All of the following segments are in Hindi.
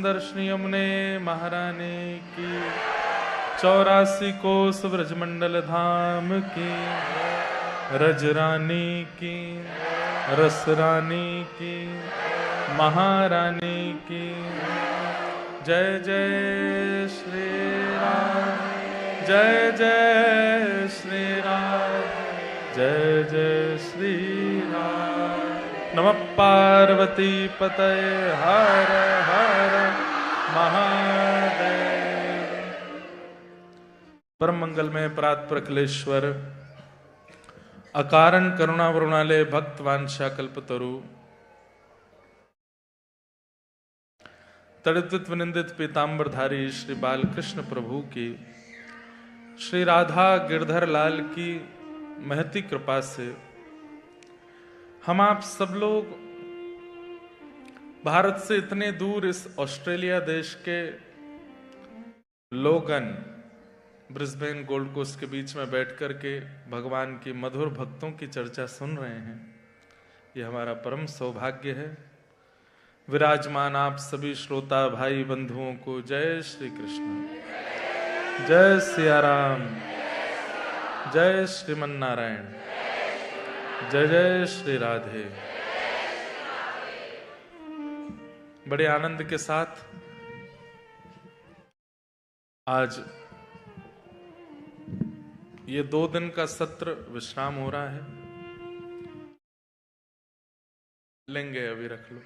सुंदर श्री यमुने महारानी की, 84 कोस ब्रजमंडल धाम की, रजरानी की, रस रानी की, महारानी की। जय जय श्री राम, जय जय श्री राम, जय जय श्री राम। नमः पार्वती पतये, हर हर महादेव। परम मंगल में प्रात प्रकलेश्वर, अकारण करुणा वरुणालय, भक्त वांछा कल्पतरु, तड़ित विनिंदित पीताम्बरधारी श्री बालकृष्ण प्रभु की, श्री राधा गिरधर लाल की महती कृपा से हम आप सब लोग भारत से इतने दूर इस ऑस्ट्रेलिया देश के लोगन ब्रिस्बेन गोल्ड कोस्ट के बीच में बैठ कर के भगवान की मधुर भक्तों की चर्चा सुन रहे हैं। ये हमारा परम सौभाग्य है। विराजमान आप सभी श्रोता भाई बंधुओं को जय श्री कृष्ण, जय सिया राम, जय श्रीमन नारायण, जय जय श्री राधे। बड़े आनंद के साथ आज ये 2 दिन का सत्र विश्राम हो रहा है। लेंगे, अभी रख लो।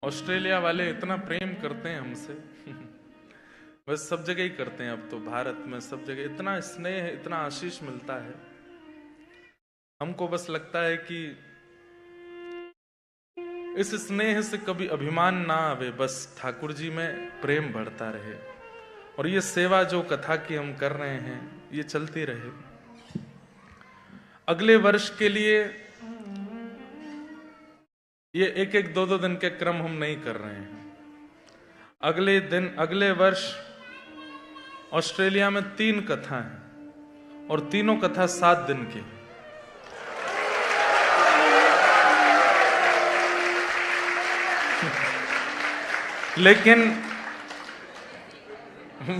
ऑस्ट्रेलिया वाले इतना प्रेम करते हैं हमसे, बस सब जगह ही करते हैं। अब तो भारत में सब जगह इतना स्नेह, इतना आशीष मिलता है। हमको बस लगता है कि इस स्नेह से कभी अभिमान ना आवे, बस ठाकुर जी में प्रेम बढ़ता रहे और ये सेवा जो कथा की हम कर रहे हैं ये चलती रहे। अगले वर्ष के लिए ये 1-1, 2-2 दिन के क्रम हम नहीं कर रहे हैं। अगले वर्ष ऑस्ट्रेलिया में 3 कथा हैं और तीनों कथा 7 दिन की। लेकिन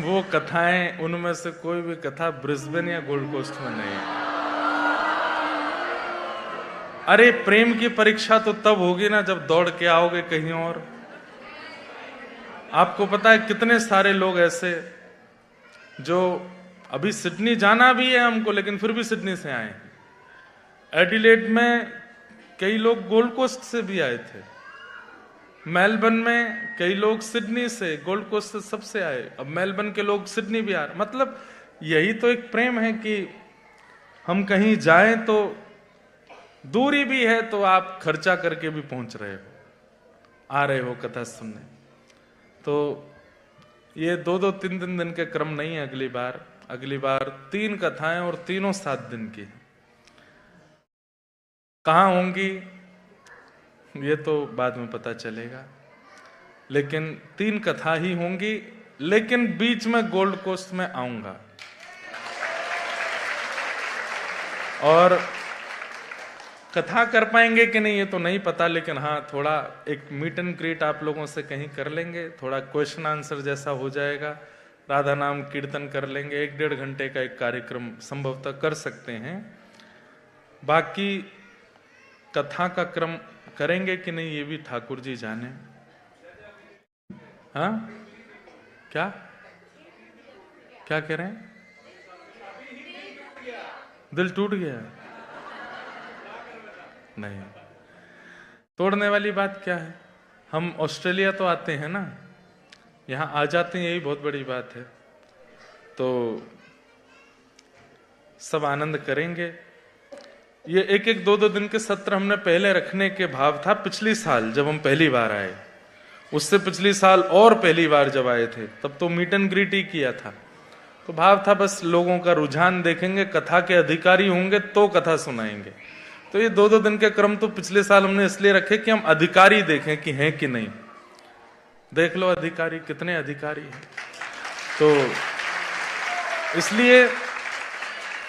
वो कथाएं, उनमें से कोई भी कथा ब्रिस्बेन या गोल्ड कोस्ट में नहीं है। अरे प्रेम की परीक्षा तो तब होगी ना जब दौड़ के आओगे कहीं और। आपको पता है कितने सारे लोग ऐसे जो अभी सिडनी जाना भी है हमको, लेकिन फिर भी सिडनी से आए। एडिलेड में कई लोग गोल्ड कोस्ट से भी आए थे, मेलबर्न में कई लोग सिडनी से, गोल्ड कोस्ट से सबसे आए। अब मेलबर्न के लोग सिडनी भी आ रहे। मतलब यही तो एक प्रेम है कि हम कहीं जाएं तो दूरी भी है तो आप खर्चा करके भी पहुंच रहे हो, आ रहे हो कथा सुनने। तो ये 2-2, 3-3 दिन के क्रम नहीं है। अगली बार 3 कथाएं और तीनों 7 दिन की। कहां होंगी ये तो बाद में पता चलेगा, लेकिन 3 कथा ही होंगी। लेकिन बीच में गोल्ड कोस्ट में आऊंगा और कथा कर पाएंगे कि नहीं ये तो नहीं पता, लेकिन हाँ थोड़ा एक मीट एंड ग्रीट आप लोगों से कहीं कर लेंगे, थोड़ा क्वेश्चन आंसर जैसा हो जाएगा, राधा नाम कीर्तन कर लेंगे। 1-1.5 घंटे का एक कार्यक्रम संभवतः कर सकते हैं। बाकी कथा का क्रम करेंगे कि नहीं ये भी ठाकुर जी जाने। हाँ, क्या कह रहे हैं? दिल टूट गया? नहीं, तोड़ने वाली बात क्या है। हम ऑस्ट्रेलिया तो आते हैं ना, यहां आ जाते हैं, यही बहुत बड़ी बात है। तो सब आनंद करेंगे। ये 1-1, 2-2 दिन के सत्र हमने पहले रखने के भाव था पिछली साल जब हम पहली बार आए। उससे पिछली साल और पहली बार जब आए थे तब तो मीट एंड ग्रीट ही किया था। तो भाव था बस लोगों का रुझान देखेंगे, कथा के अधिकारी होंगे तो कथा सुनाएंगे। तो ये 2-2 दिन के क्रम तो पिछले साल हमने इसलिए रखे कि हम अधिकारी देखें कि हैं कि नहीं। देख लो अधिकारी, कितने अधिकारी हैं। तो इसलिए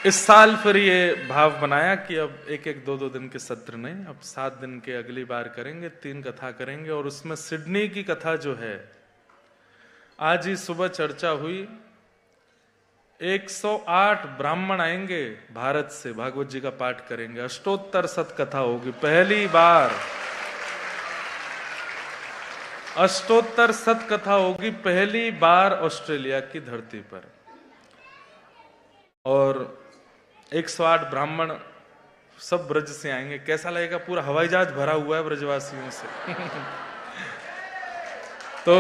इस साल फिर ये भाव बनाया कि अब एक एक दो दो दिन के सत्र नहीं, अब 7 दिन के अगली बार करेंगे, 3 कथा करेंगे। और उसमें सिडनी की कथा जो है, आज ही सुबह चर्चा हुई, 108 ब्राह्मण आएंगे भारत से, भागवत जी का पाठ करेंगे, अष्टोत्तर शत कथा होगी, पहली बार अष्टोत्तर शत कथा होगी, पहली बार ऑस्ट्रेलिया की धरती पर। और 108 ब्राह्मण सब ब्रज से आएंगे। कैसा लगेगा? पूरा हवाई जहाज भरा हुआ है ब्रजवासियों से। तो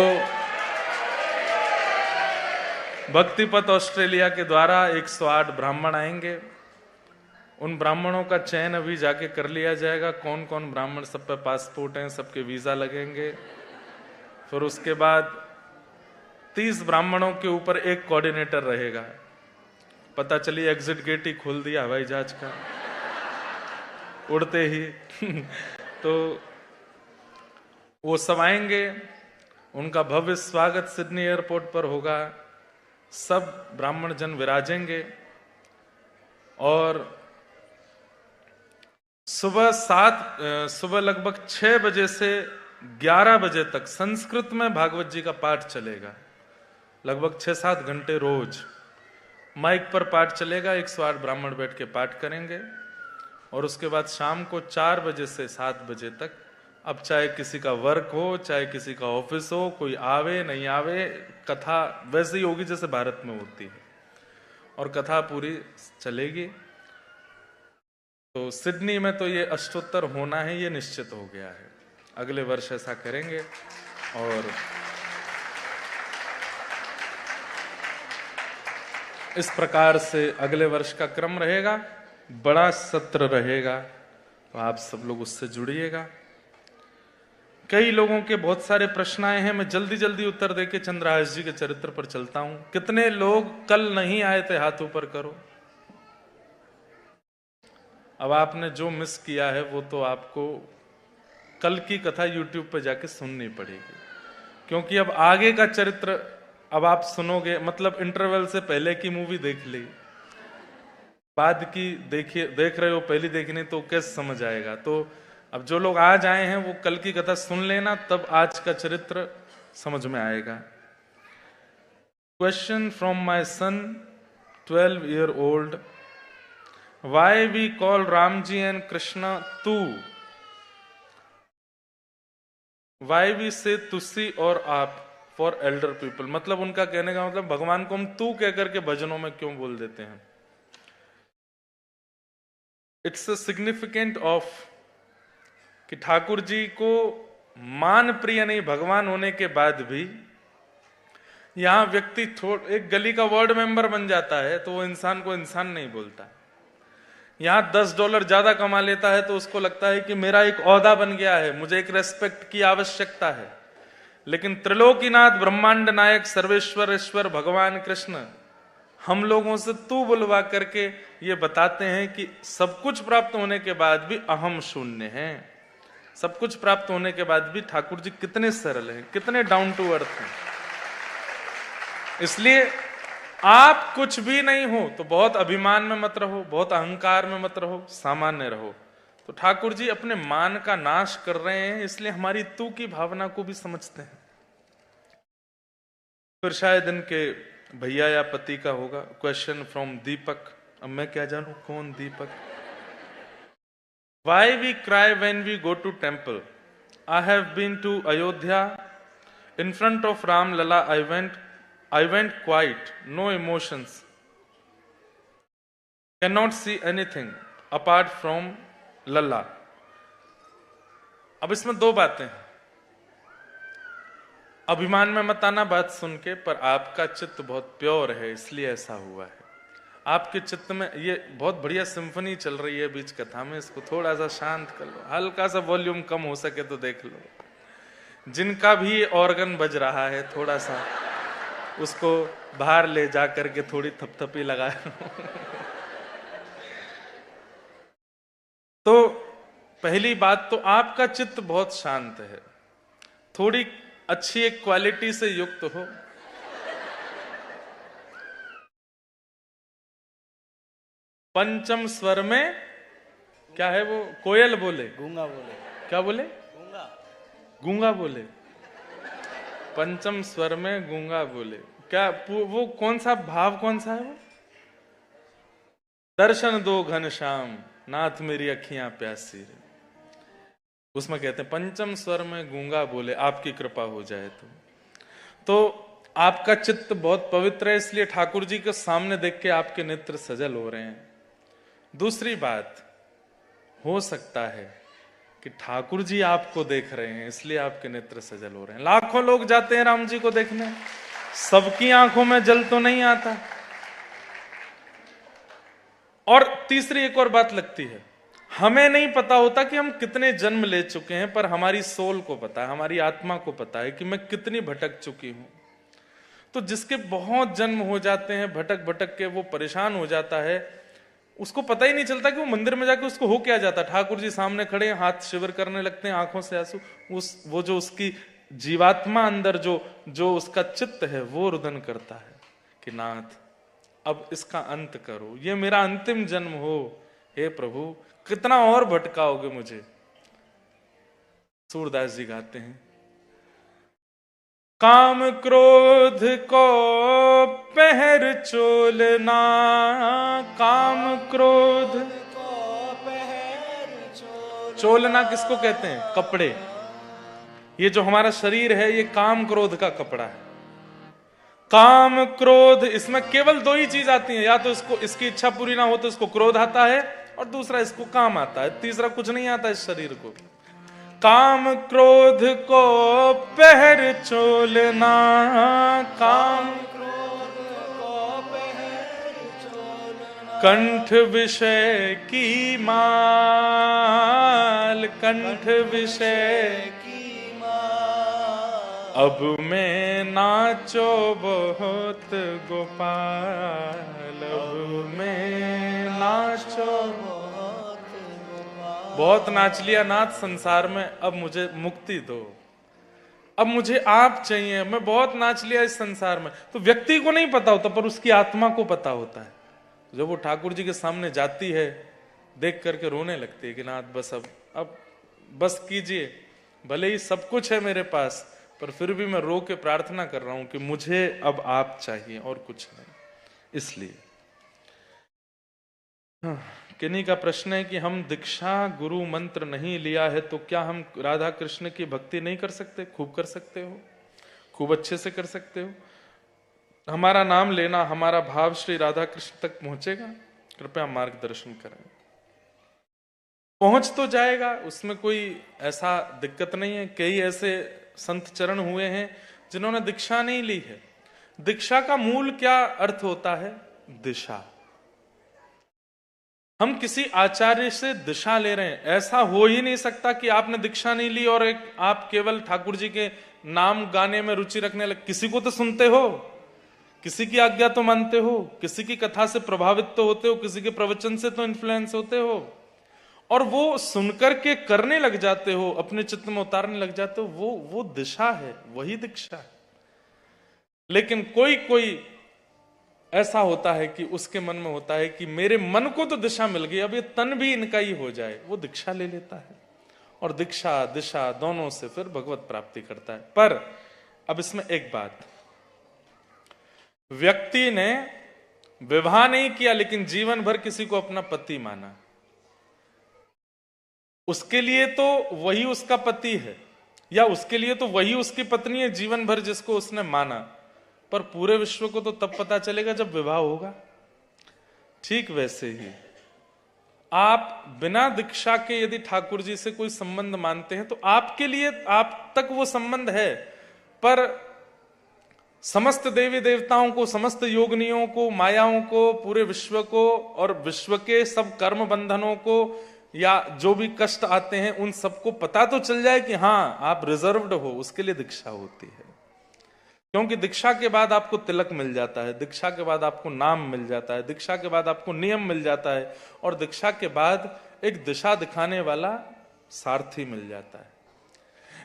भक्तिपथ ऑस्ट्रेलिया के द्वारा 108 ब्राह्मण आएंगे। उन ब्राह्मणों का चयन अभी जाके कर लिया जाएगा, कौन कौन ब्राह्मण, सब पे पासपोर्ट हैं, सबके वीजा लगेंगे। फिर उसके बाद 30 ब्राह्मणों के ऊपर एक कोऑर्डिनेटर रहेगा। पता चली एग्जिट गेट ही खोल दिया हवाई जहाज का उड़ते ही। तो वो सब आएंगे, उनका भव्य स्वागत सिडनी एयरपोर्ट पर होगा, सब ब्राह्मण जन विराजेंगे। और सुबह लगभग 6 बजे से 11 बजे तक संस्कृत में भागवत जी का पाठ चलेगा, लगभग 6-7 घंटे रोज माइक पर पाठ चलेगा। 108 ब्राह्मण बैठ के पाठ करेंगे। और उसके बाद शाम को 4 बजे से 7 बजे तक, अब चाहे किसी का वर्क हो, चाहे किसी का ऑफिस हो, कोई आवे नहीं आवे, कथा वैसे ही होगी जैसे भारत में होती है, और कथा पूरी चलेगी। तो सिडनी में तो ये अष्टोत्तर होना है, ये निश्चित हो गया है। अगले वर्ष ऐसा करेंगे। और इस प्रकार से अगले वर्ष का क्रम रहेगा, बड़ा सत्र रहेगा, तो आप सब लोग उससे जुड़िएगा। कई लोगों के बहुत सारे प्रश्न आए हैं, मैं जल्दी जल्दी उत्तर देके चंद्रहास जी के चरित्र पर चलता हूं। कितने लोग कल नहीं आए थे? हाथ ऊपर करो। अब आपने जो मिस किया है वो तो आपको कल की कथा YouTube पे जाके सुननी पड़ेगी, क्योंकि अब आगे का चरित्र अब आप सुनोगे, मतलब इंटरवल से पहले की मूवी देख ली, बाद की देख रहे हो, पहली देखनी तो कैसे समझ आएगा? तो अब जो लोग आज आए हैं वो कल की कथा सुन लेना, तब आज का चरित्र समझ में आएगा। Question from my son 12 year old, why we call Ramji and Krishna tu? Why we say तुसी और आप फॉर एल्डर पीपल? मतलब उनका कहने का मतलब भगवान को हम तू कह करके भजनों में क्यों बोल देते हैं? इट्स अ सिग्निफिकेंट ऑफ कि ठाकुर जी को मान प्रिय नहीं भगवान होने के बाद भी यहां व्यक्ति एक गली का वार्ड मेंबर बन जाता है तो वो इंसान को इंसान नहीं बोलता। यहां $10 ज्यादा कमा लेता है तो उसको लगता है कि मेरा एक ओहदा बन गया है, मुझे एक रेस्पेक्ट की आवश्यकता है। लेकिन त्रिलोकीनाथ ब्रह्मांड नायक सर्वेश्वर ईश्वर भगवान कृष्ण हम लोगों से तू बुलवा करके ये बताते हैं कि सब कुछ प्राप्त होने के बाद भी अहम शून्य है। सब कुछ प्राप्त होने के बाद भी ठाकुर जी कितने सरल हैं, कितने डाउन टू अर्थ हैं। इसलिए आप कुछ भी नहीं हो तो बहुत अभिमान में मत रहो, बहुत अहंकार में मत रहो, सामान्य रहो। तो ठाकुर जी अपने मान का नाश कर रहे हैं, इसलिए हमारी तू की भावना को भी समझते हैं। फिर शायद इनके भैया या पति का होगा। क्वेश्चन फ्रॉम दीपक। अब मैं क्या जानूं कौन दीपक? Why we cry when we go to temple? I have been to Ayodhya. In front of Ram Lala, I went quiet, no emotions. Cannot see anything apart from Lala. अब इसमें 2 बातें हैं। अभिमान में मत आना बात सुन के, पर आपका चित्त बहुत प्योर है इसलिए ऐसा हुआ है। आपके चित्त में ये बहुत बढ़िया सिम्फनी चल रही है बीच कथा में, इसको थोड़ा सा शांत कर लो, हल्का सा वॉल्यूम कम हो सके तो देख लो। जिनका भी ऑर्गन बज रहा है थोड़ा सा उसको बाहर ले जा करके थोड़ी थपथपी लगा। तो पहली बात तो आपका चित्त बहुत शांत है, थोड़ी अच्छी एक क्वालिटी से युक्त हो। पंचम स्वर में क्या है वो? कोयल बोले, गूंगा बोले। क्या बोले? गूंगा। गूंगा बोले। पंचम स्वर में गूंगा बोले। क्या वो कौन सा भाव, कौन सा है वो? दर्शन दो घनश्याम नाथ मेरी अखियां प्यासी रे। उसमें कहते हैं पंचम स्वर में गूंगा बोले, आपकी कृपा हो जाए तो आपका चित्त बहुत पवित्र है, इसलिए ठाकुर जी के सामने देख के आपके नेत्र सजल हो रहे हैं। दूसरी बात, हो सकता है कि ठाकुर जी आपको देख रहे हैं इसलिए आपके नेत्र सजल हो रहे हैं। लाखों लोग जाते हैं राम जी को देखने, सबकी आंखों में जल तो नहीं आता। और तीसरी एक और बात लगती है, हमें नहीं पता होता कि हम कितने जन्म ले चुके हैं, पर हमारी सोल को पता है, हमारी आत्मा को पता है कि मैं कितनी भटक चुकी हूं। तो जिसके बहुत जन्म हो जाते हैं भटक भटक के, वो परेशान हो जाता है, उसको पता ही नहीं चलता कि वो मंदिर में जाके उसको हो क्या जाता। ठाकुर जी सामने खड़े हैं, हाथ शिविर करने लगते हैं, आंखों से आंसू, वो जो उसकी जीवात्मा अंदर जो उसका चित्त है वो रुदन करता है कि नाथ अब इसका अंत करो, ये मेरा अंतिम जन्म हो, हे प्रभु कितना और भटकाओगे मुझे। सूरदास जी गाते हैं, काम क्रोध को पहर चोलना, काम क्रोध को पहर चोलना किसको कहते हैं? कपड़े। ये जो हमारा शरीर है ये काम क्रोध का कपड़ा है। काम क्रोध, इसमें केवल दो ही चीज आती है, या तो इसकी इच्छा पूरी ना हो तो इसको क्रोध आता है, और दूसरा इसको काम आता है, तीसरा कुछ नहीं आता इस शरीर को। काम क्रोध को पहर चोलना, काम क्रोध को पहर चोलना, कंठ विषय की माल, कंठ विषय की माल, अब मैं नाचो बहुत गोपाल, अब मैं नाचो बहुत नाच लिया नाथ संसार में, अब मुझे मुक्ति दो, अब मुझे आप चाहिए, मैं बहुत नाच लिया इस संसार में। तो व्यक्ति को नहीं पता होता पर उसकी आत्मा को पता होता है। जब वो ठाकुर जी के सामने जाती है, देख करके रोने लगती है कि नाथ बस अब बस कीजिए, भले ही सब कुछ है मेरे पास, पर फिर भी मैं रो के प्रार्थना कर रहा हूं कि मुझे अब आप चाहिए और कुछ नहीं। इसलिए किन्हीं का प्रश्न है कि हम दीक्षा गुरु मंत्र नहीं लिया है तो क्या हम राधा कृष्ण की भक्ति नहीं कर सकते? खूब कर सकते हो, खूब अच्छे से कर सकते हो। हमारा नाम लेना, हमारा भाव श्री राधा कृष्ण तक पहुंचेगा? कृपया मार्गदर्शन करें। पहुंच तो जाएगा, उसमें कोई ऐसा दिक्कत नहीं है। कई ऐसे संत चरण हुए हैं जिन्होंने दीक्षा नहीं ली है। दीक्षा का मूल क्या अर्थ होता है? दिशा। हम किसी आचार्य से दिशा ले रहे हैं, ऐसा हो ही नहीं सकता कि आपने दीक्षा नहीं ली और आप केवल ठाकुर जी के नाम गाने में रुचि रखने लगे। किसी को तो सुनते हो, किसी की आज्ञा तो मानते हो, किसी की कथा से प्रभावित तो होते हो, किसी के प्रवचन से तो इन्फ्लुएंस होते हो, और वो सुनकर के करने लग जाते हो, अपने चित्त में उतारने लग जाते हो। वो दिशा है, वही दीक्षा है। लेकिन कोई ऐसा होता है कि उसके मन में होता है कि मेरे मन को तो दिशा मिल गई, अब ये तन भी इनका ही हो जाए, वो दीक्षा ले लेता है और दीक्षा दिशा दोनों से फिर भगवत प्राप्ति करता है। पर अब इसमें एक बात, व्यक्ति ने विवाह नहीं किया लेकिन जीवन भर किसी को अपना पति माना, उसके लिए तो वही उसका पति है, या उसके लिए तो वही उसकी पत्नी है जीवन भर जिसको उसने माना, पर पूरे विश्व को तो तब पता चलेगा जब विवाह होगा। ठीक वैसे ही आप बिना दीक्षा के यदि ठाकुर जी से कोई संबंध मानते हैं तो आपके लिए आप तक वो संबंध है, पर समस्त देवी देवताओं को, समस्त योगनियों को, मायाओं को, पूरे विश्व को और विश्व के सब कर्म बंधनों को या जो भी कष्ट आते हैं उन सबको पता तो चल जाए कि हाँ आप रिजर्व्ड हो। उसके लिए दीक्षा होती है, क्योंकि दीक्षा के बाद आपको तिलक मिल जाता है, दीक्षा के बाद आपको नाम मिल जाता है, दीक्षा के बाद आपको नियम मिल जाता है, और दीक्षा के बाद एक दिशा दिखाने वाला सारथी मिल जाता है।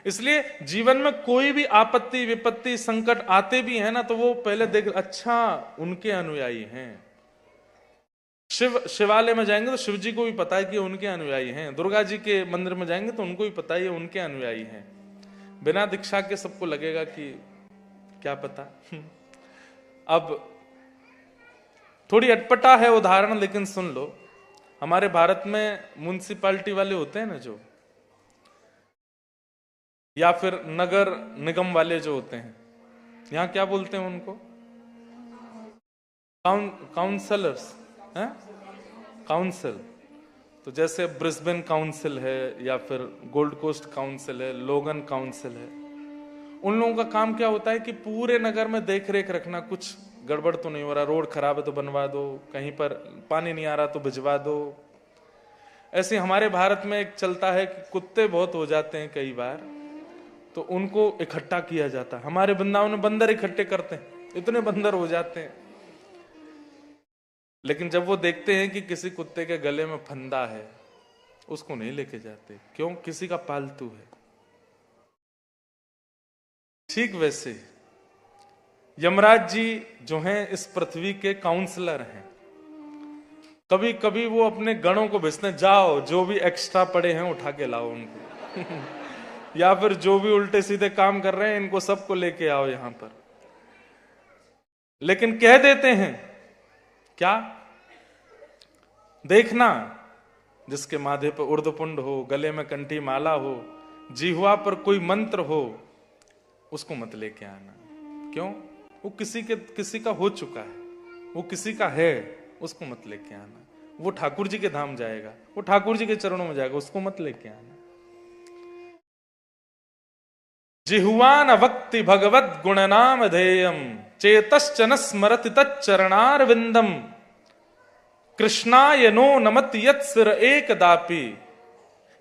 इसलिए जीवन में कोई भी आपत्ति विपत्ति संकट आते भी है ना, तो वो पहले देख, अच्छा उनके अनुयायी हैं, शिवालय में जाएंगे तो शिव जी को भी पता है कि उनके अनुयायी हैं, दुर्गा जी के मंदिर में जाएंगे तो उनको भी पता है उनके अनुयायी हैं। बिना दीक्षा के सबको लगेगा कि क्या पता। अब थोड़ी अटपटा है उदाहरण, लेकिन सुन लो। हमारे भारत में म्युनिसिपैलिटी वाले होते हैं ना जो, या फिर नगर निगम वाले जो होते हैं, यहां क्या बोलते हैं उनको? काउंसलर्स हैं, काउंसिल। तो जैसे ब्रिस्बेन काउंसिल है, या फिर गोल्ड कोस्ट काउंसिल है, लोगन काउंसिल है। उन लोगों का काम क्या होता है कि पूरे नगर में देख रेख रखना, कुछ गड़बड़ तो नहीं हो रहा, रोड खराब है तो बनवा दो, कहीं पर पानी नहीं आ रहा तो भिजवा दो। ऐसे हमारे भारत में एक चलता है कि कुत्ते बहुत हो जाते हैं कई बार, तो उनको इकट्ठा किया जाता है। हमारे वृंदावन में बंदर इकट्ठे करते हैं, इतने बंदर हो जाते हैं। लेकिन जब वो देखते हैं कि किसी कुत्ते के गले में फंदा है, उसको नहीं लेके जाते। क्यों? किसी का पालतू है। ठीक वैसे यमराज जी जो हैं इस पृथ्वी के काउंसलर हैं। कभी कभी वो अपने गणों को भेजते हैं, जाओ जो भी एक्स्ट्रा पड़े हैं उठा के लाओ उनको या फिर जो भी उल्टे सीधे काम कर रहे हैं इनको सबको लेके आओ यहां पर। लेकिन कह देते हैं क्या? देखना जिसके माथे पर उर्धपुंड हो, गले में कंठी माला हो, जिह्वा पर कोई मंत्र हो, उसको मत लेके आना। क्यों? वो किसी का हो चुका है, वो किसी का है, उसको मत लेके आना। वो ठाकुर जी के धाम जाएगा, वो ठाकुर जी के चरणों में जाएगा, उसको मत लेके आना। जिह्वान वक्ति भगवत गुणनाम धेयम चेतश्चन स्मरति तच्चरणारविंदम कृष्णाय नो नमत यत् सिर एकदापि।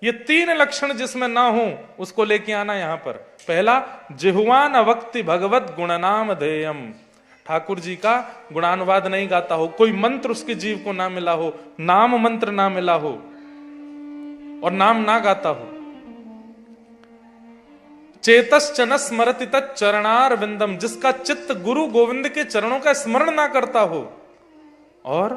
ये तीन लक्षण जिसमें ना हो उसको लेके आना यहां पर। पहला, जिह्वान वक्ति भगवत गुणनाम धेयम, ठाकुर जी का गुणानुवाद नहीं गाता हो, कोई मंत्र उसके जीव को ना मिला हो, नाम मंत्र ना मिला हो और नाम ना गाता हो। चेतश्चन स्मरति तच्चरणारविंदम, जिसका चित्त गुरु गोविंद के चरणों का स्मरण ना करता हो। और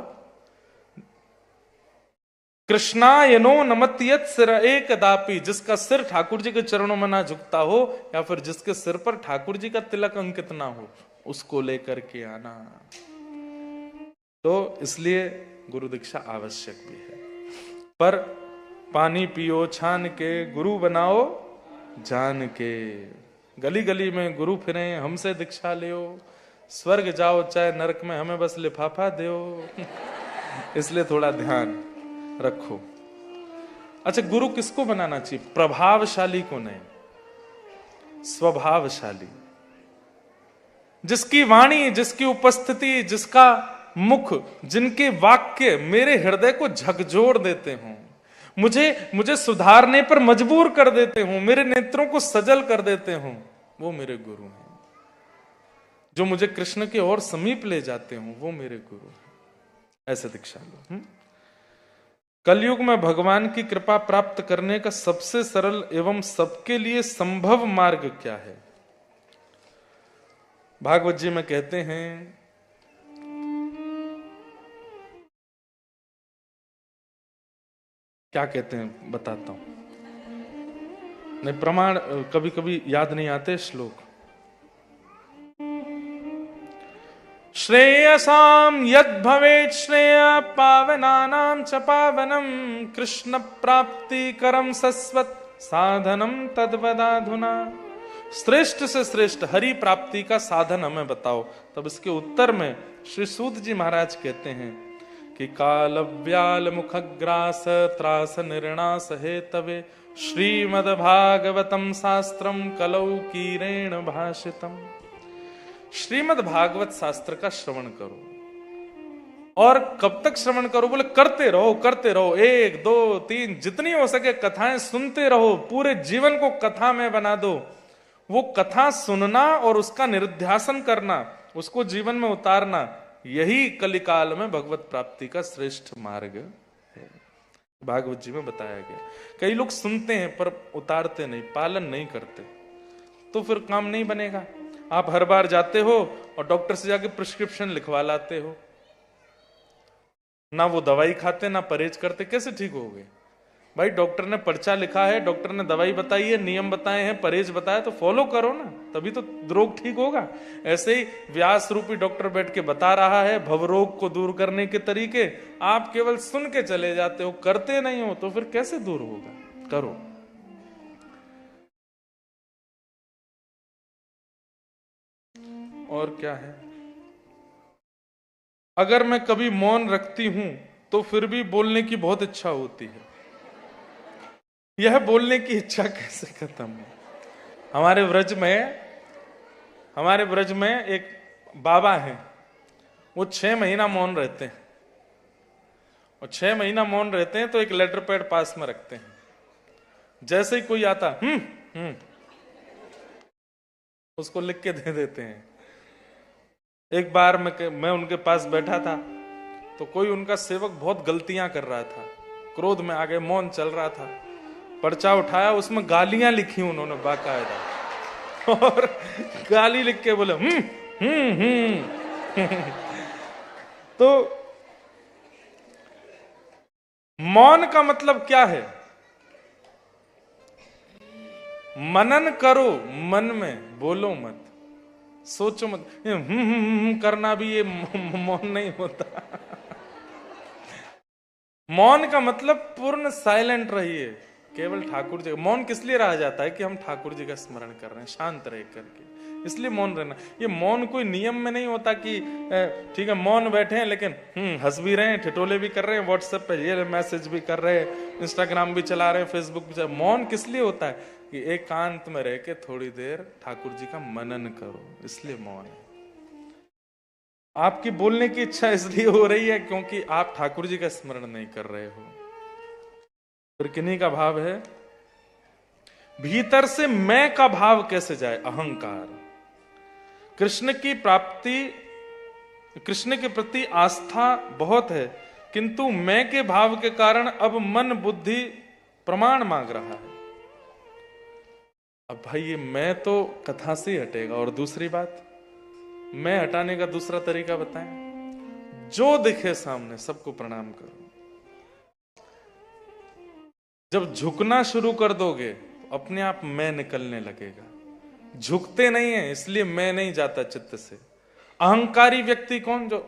कृष्णाय नो नमति यत् सिर एकदापि, जिसका सिर ठाकुर जी के चरणों में ना झुकता हो, या फिर जिसके सिर पर ठाकुर जी का तिलक अंकित ना हो, उसको लेकर के आना। तो इसलिए गुरु दीक्षा आवश्यक भी है। पर पानी पियो छान के, गुरु बनाओ जान के। गली गली में गुरु फिरे, हमसे दीक्षा लियो, स्वर्ग जाओ चाहे नरक में, हमें बस लिफाफा दो। इसलिए थोड़ा ध्यान रखो। अच्छा, गुरु किसको बनाना चाहिए? प्रभावशाली को नहीं, स्वभावशाली, जिसकी वाणी, जिसकी उपस्थिति, जिसका मुख, जिनके वाक्य मेरे हृदय को झकझोर देते हों, मुझे सुधारने पर मजबूर कर देते हों, मेरे नेत्रों को सजल कर देते हों, वो मेरे गुरु हैं। जो मुझे कृष्ण के और समीप ले जाते हों, वो मेरे गुरु हैं। ऐसे दीक्षा लो। कलयुग में भगवान की कृपा प्राप्त करने का सबसे सरल एवं सबके लिए संभव मार्ग क्या है? भागवत जी में कहते हैं, क्या कहते हैं बताता हूं, नहीं प्रमाण कभी कभी याद नहीं आते श्लोक। श्रेयसाम यद भवेत् श्रेय पावनानां च पावनम कृष्ण प्राप्ति करम सस्वत साधनम तद्वदाधुना। श्रेष्ठ से श्रेष्ठ हरि प्राप्ति का साधन हमें बताओ। तब इसके उत्तर में श्री सूत जी महाराज कहते हैं कि काल व्याल मुखग्रास त्रास निर्णास हेतवे श्रीमद्भागवतम शास्त्रम कलौ कीरेण भाषितम। श्रीमद् भागवत शास्त्र का श्रवण करो। और कब तक श्रवण करो? बोले करते रहो, करते रहो, 1 2 3 जितनी हो सके कथाएं सुनते रहो, पूरे जीवन को कथा में बना दो। वो कथा सुनना और उसका निरुध्यासन करना, उसको जीवन में उतारना, यही कलिकाल में भगवत प्राप्ति का श्रेष्ठ मार्ग है। भागवत जी में बताया गया। कई लोग सुनते हैं पर उतारते नहीं, पालन नहीं करते, तो फिर काम नहीं बनेगा। आप हर बार जाते हो और डॉक्टर से जाके प्रिस्क्रिप्शन लिखवा लाते हो, ना वो दवाई खाते ना परहेज करते, कैसे ठीक हो गए? भाई डॉक्टर ने पर्चा लिखा है, डॉक्टर ने दवाई बताई है, नियम बताए हैं, परहेज बताया, तो फॉलो करो ना, तभी तो रोग ठीक होगा। ऐसे ही व्यास रूपी डॉक्टर बैठ के बता रहा है भवरोग को दूर करने के तरीके, आप केवल सुन के चले जाते हो, करते नहीं हो, तो फिर कैसे दूर होगा? करो। और क्या है, अगर मैं कभी मौन रखती हूं तो फिर भी बोलने की बहुत इच्छा होती है। यह बोलने की इच्छा कैसे खत्म है? हमारे ब्रज में एक बाबा हैं, वो 6 महीना मौन रहते हैं, और 6 महीना मौन रहते हैं तो एक लेटर पैड पास में रखते हैं, जैसे ही कोई आता उसको लिख के दे देते हैं। एक बार मैं उनके पास बैठा था, तो कोई उनका सेवक बहुत गलतियां कर रहा था, क्रोध में आ गए, मौन चल रहा था, पर्चा उठाया, उसमें गालियां लिखी उन्होंने बाकायदा, और गाली लिख के बोले तो मौन का मतलब क्या है? मनन करो, मन में बोलो मत, सोचो मत। करना भी ये मौन नहीं होता। मौन का मतलब पूर्ण साइलेंट रहिए, केवल ठाकुर जी। मौन किस लिए रहा जाता है? कि हम ठाकुर जी का स्मरण कर रहे हैं शांत रह करके, इसलिए मौन रहना। ये मौन कोई नियम में नहीं होता कि ठीक है मौन बैठे हैं लेकिन हंस भी रहे हैं, ठिठोले भी कर रहे हैं, व्हाट्सएप पे ये मैसेज भी कर रहे हैं, इंस्टाग्राम भी चला रहे हैं, फेसबुक भी चला। मौन किस लिए होता है? कि एकांत में रह के थोड़ी देर ठाकुर जी का मनन करो, इसलिए मौन है। आपकी बोलने की इच्छा इसलिए हो रही है क्योंकि आप ठाकुर जी का स्मरण नहीं कर रहे हो। फिर किन्हीं का भाव है, भीतर से मैं का भाव कैसे जाए? अहंकार। कृष्ण की प्राप्ति, कृष्ण के प्रति आस्था बहुत है, किंतु मैं के भाव के कारण अब मन बुद्धि प्रमाण मांग रहा है। अब भाई ये मैं तो कथा से ही हटेगा। और दूसरी बात, मैं हटाने का दूसरा तरीका बताएं, जो दिखे सामने सबको प्रणाम करो। जब झुकना शुरू कर दोगे तो अपने आप मैं निकलने लगेगा। झुकते नहीं है इसलिए मैं नहीं जाता चित्त से। अहंकारी व्यक्ति कौन? जो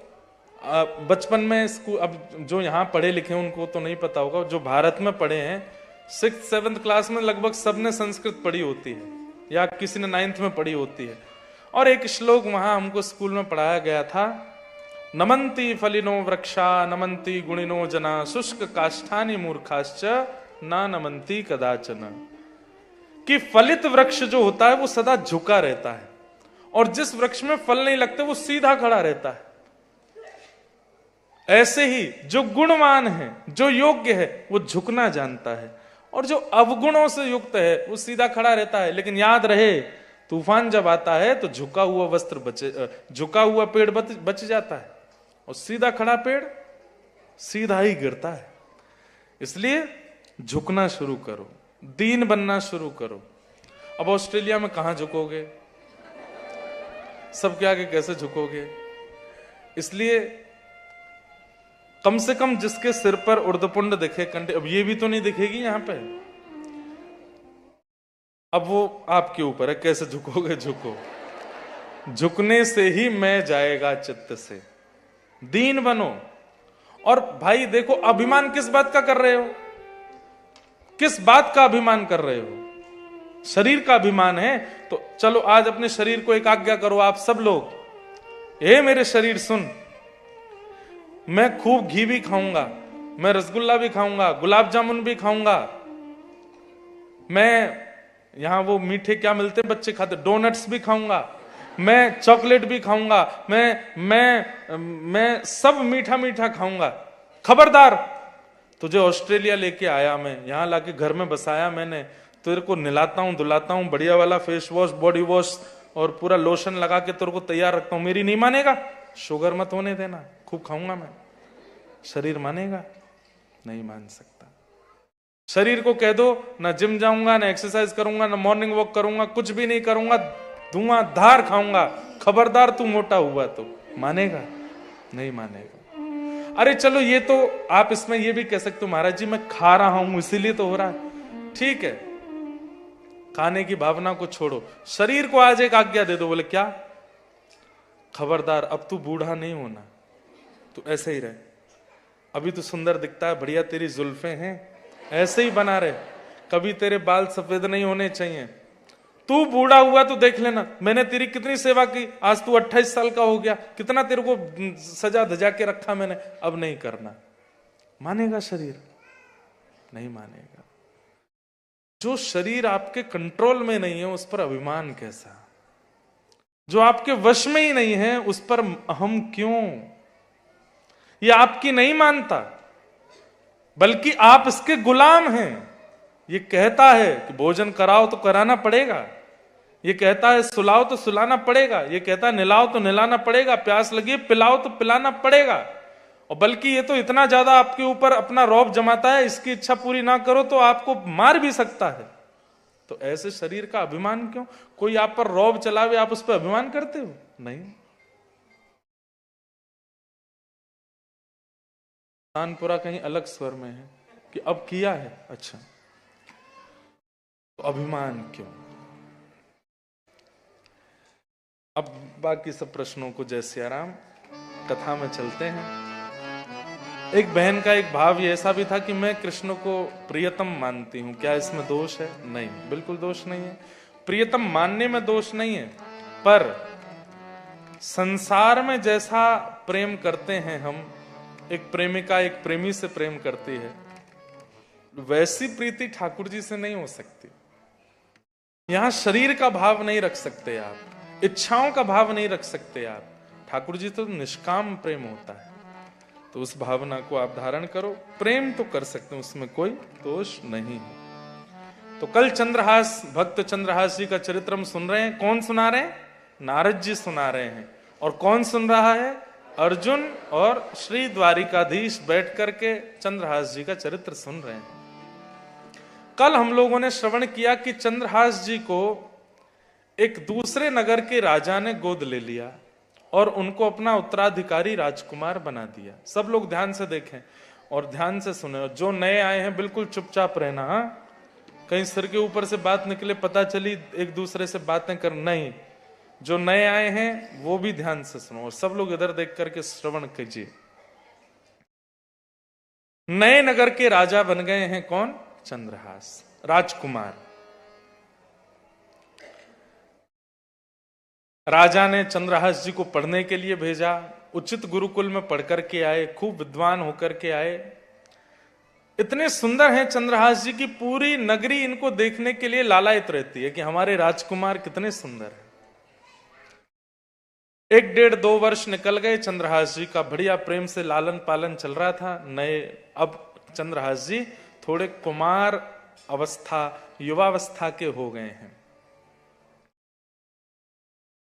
बचपन में स्कूल, अब जो यहां पढ़े लिखे उनको तो नहीं पता होगा, जो भारत में पढ़े हैं 6th 7th क्लास में लगभग सबने संस्कृत पढ़ी होती है, या किसी ने 9th में पढ़ी होती है। और एक श्लोक वहां हमको स्कूल में पढ़ाया गया था, नमन्ति फलिनो वृक्षा नमन्ति गुणिनो जना शुष्क काष्ठानि मूर्खाश्च ना नमन्ति कदाचन। कि फलित वृक्ष जो होता है वो सदा झुका रहता है, और जिस वृक्ष में फल नहीं लगते वो सीधा खड़ा रहता है। ऐसे ही जो गुणवान है, जो योग्य है, वो झुकना जानता है, और जो अवगुणों से युक्त है वो सीधा खड़ा रहता है। लेकिन याद रहे, तूफान जब आता है तो झुका हुआ वस्त्र बचे, झुका हुआ पेड़ बच जाता है, और सीधा खड़ा पेड़ सीधा ही गिरता है। इसलिए झुकना शुरू करो, दीन बनना शुरू करो। अब ऑस्ट्रेलिया में कहां झुकोगे? सबके आगे कैसे झुकोगे? इसलिए कम से कम जिसके सिर पर उर्धपुंड दिखे, कंठे, अब ये भी तो नहीं दिखेगी यहां पे, अब वो आपके ऊपर है, कैसे झुकोगे? झुको। झुकने से ही मैं जाएगा चित्त से। दीन बनो। और भाई देखो, अभिमान किस बात का कर रहे हो? किस बात का अभिमान कर रहे हो? शरीर का अभिमान है तो चलो आज अपने शरीर को एक आज्ञा करो, आप सब लोग, हे मेरे शरीर सुन, मैं खूब घी भी खाऊंगा, मैं रसगुल्ला भी खाऊंगा, गुलाब जामुन भी खाऊंगा, मैं यहां वो मीठे क्या मिलते हैं बच्चे खाते, डोनट्स भी खाऊंगा, मैं चॉकलेट भी खाऊंगा, मैं सब मीठा मीठा खाऊंगा। खबरदार, तुझे ऑस्ट्रेलिया लेके आया मैं, यहां लाके घर में बसाया मैंने, तेरे को नहलाता हूं, धुलाता हूं, बढ़िया वाला फेस वॉश, बॉडी वॉश और पूरा लोशन लगा के तेरे को तैयार रखता हूं, मेरी नहीं मानेगा? शुगर मत होने देना, खूब खाऊंगा मैं। शरीर मानेगा? नहीं मान सकता। शरीर को कह दो ना जिम जाऊंगा, ना एक्सरसाइज करूंगा, ना मॉर्निंग वॉक करूंगा, कुछ भी नहीं करूंगा, धुआंधार खाऊंगा, खबरदार तू मोटा हुआ तो मानेगा? नहीं मानेगा। अरे चलो ये तो आप इसमें ये भी कह सकते हो महाराज जी मैं खा रहा हूं इसीलिए तो हो रहा है, ठीक है, खाने की भावना को छोड़ो, शरीर को आज एक आज्ञा दे दो, बोले क्या, खबरदार अब तू बूढ़ा नहीं होना, तू ऐसे ही रहे, अभी तो सुंदर दिखता है, बढ़िया तेरी जुल्फें हैं, ऐसे ही बना रहे, कभी तेरे बाल सफेद नहीं होने चाहिए, तू बूढ़ा हुआ तो देख लेना मैंने तेरी कितनी सेवा की, आज तू 28 साल का हो गया, कितना तेरे को सजा धजा के रखा मैंने, अब नहीं करना। मानेगा शरीर? नहीं मानेगा। जो शरीर आपके कंट्रोल में नहीं है उस पर अभिमान कैसा, जो आपके वश में ही नहीं है उस पर अहम क्यों? ये आपकी नहीं मानता बल्कि आप इसके गुलाम हैं। ये कहता है कि भोजन कराओ तो कराना पड़ेगा, ये कहता है सुलाओ तो सुलाना पड़ेगा, ये कहता है निलाओ तो निलाना पड़ेगा, प्यास लगी पिलाओ तो पिलाना पड़ेगा, और बल्कि ये तो इतना ज्यादा आपके ऊपर अपना रौब जमाता है, इसकी इच्छा पूरी ना करो तो आपको मार भी सकता है। तो ऐसे शरीर का अभिमान क्यों? कोई आप पर रौब चलावे, आप उस पर अभिमान करते हो? नहीं। तानपुरा कहीं अलग स्वर में है कि अब किया है, अच्छा तो अभिमान क्यों? अब बाकी सब प्रश्नों को जय सिया राम, कथा में चलते हैं। एक बहन का एक भाव ये ऐसा भी था कि मैं कृष्ण को प्रियतम मानती हूं, क्या इसमें दोष है? नहीं, बिल्कुल दोष नहीं है। प्रियतम मानने में दोष नहीं है, पर संसार में जैसा प्रेम करते हैं हम, एक प्रेमिका एक प्रेमी से प्रेम करती है, वैसी प्रीति ठाकुर जी से नहीं हो सकती। यहां शरीर का भाव नहीं रख सकते आप, इच्छाओं का भाव नहीं रख सकते आप। ठाकुर जी तो निष्काम प्रेम होता है, तो उस भावना को आप धारण करो, प्रेम तो कर सकते हैं, उसमें कोई दोष नहीं है। तो कल चंद्रहास, भक्त चंद्रहास जी का चरित्र हम सुन रहे हैं। कौन सुना रहे हैं? नारद जी सुना रहे हैं। और कौन सुन रहा है? अर्जुन और श्री द्वारिकाधीश बैठ करके चंद्रहास जी का चरित्र सुन रहे हैं। कल हम लोगों ने श्रवण किया कि चंद्रहास जी को एक दूसरे नगर के राजा ने गोद ले लिया और उनको अपना उत्तराधिकारी राजकुमार बना दिया। सब लोग ध्यान से देखें और ध्यान से सुने, जो नए आए हैं बिल्कुल चुपचाप रहना। हाँ, कहीं सिर के ऊपर से बात निकले, पता चली एक दूसरे से बातें कर, नहीं, जो नए आए हैं वो भी ध्यान से सुनो और सब लोग इधर देख करके श्रवण कीजिए। नए नगर के राजा बन गए हैं कौन? चंद्रहास, राजकुमार। राजा ने चंद्रहास जी को पढ़ने के लिए भेजा, उचित गुरुकुल में पढ़ करके आए, खूब विद्वान होकर के आए। इतने सुंदर हैं चंद्रहास जी की पूरी नगरी इनको देखने के लिए लालायित रहती है कि हमारे राजकुमार कितने सुंदर हैं। 1-1.5-2 वर्ष निकल गए, चंद्रहास जी का बढ़िया प्रेम से लालन पालन चल रहा था। नए अब चंद्रहास जी थोड़े कुमार अवस्था, युवावस्था के हो गए हैं।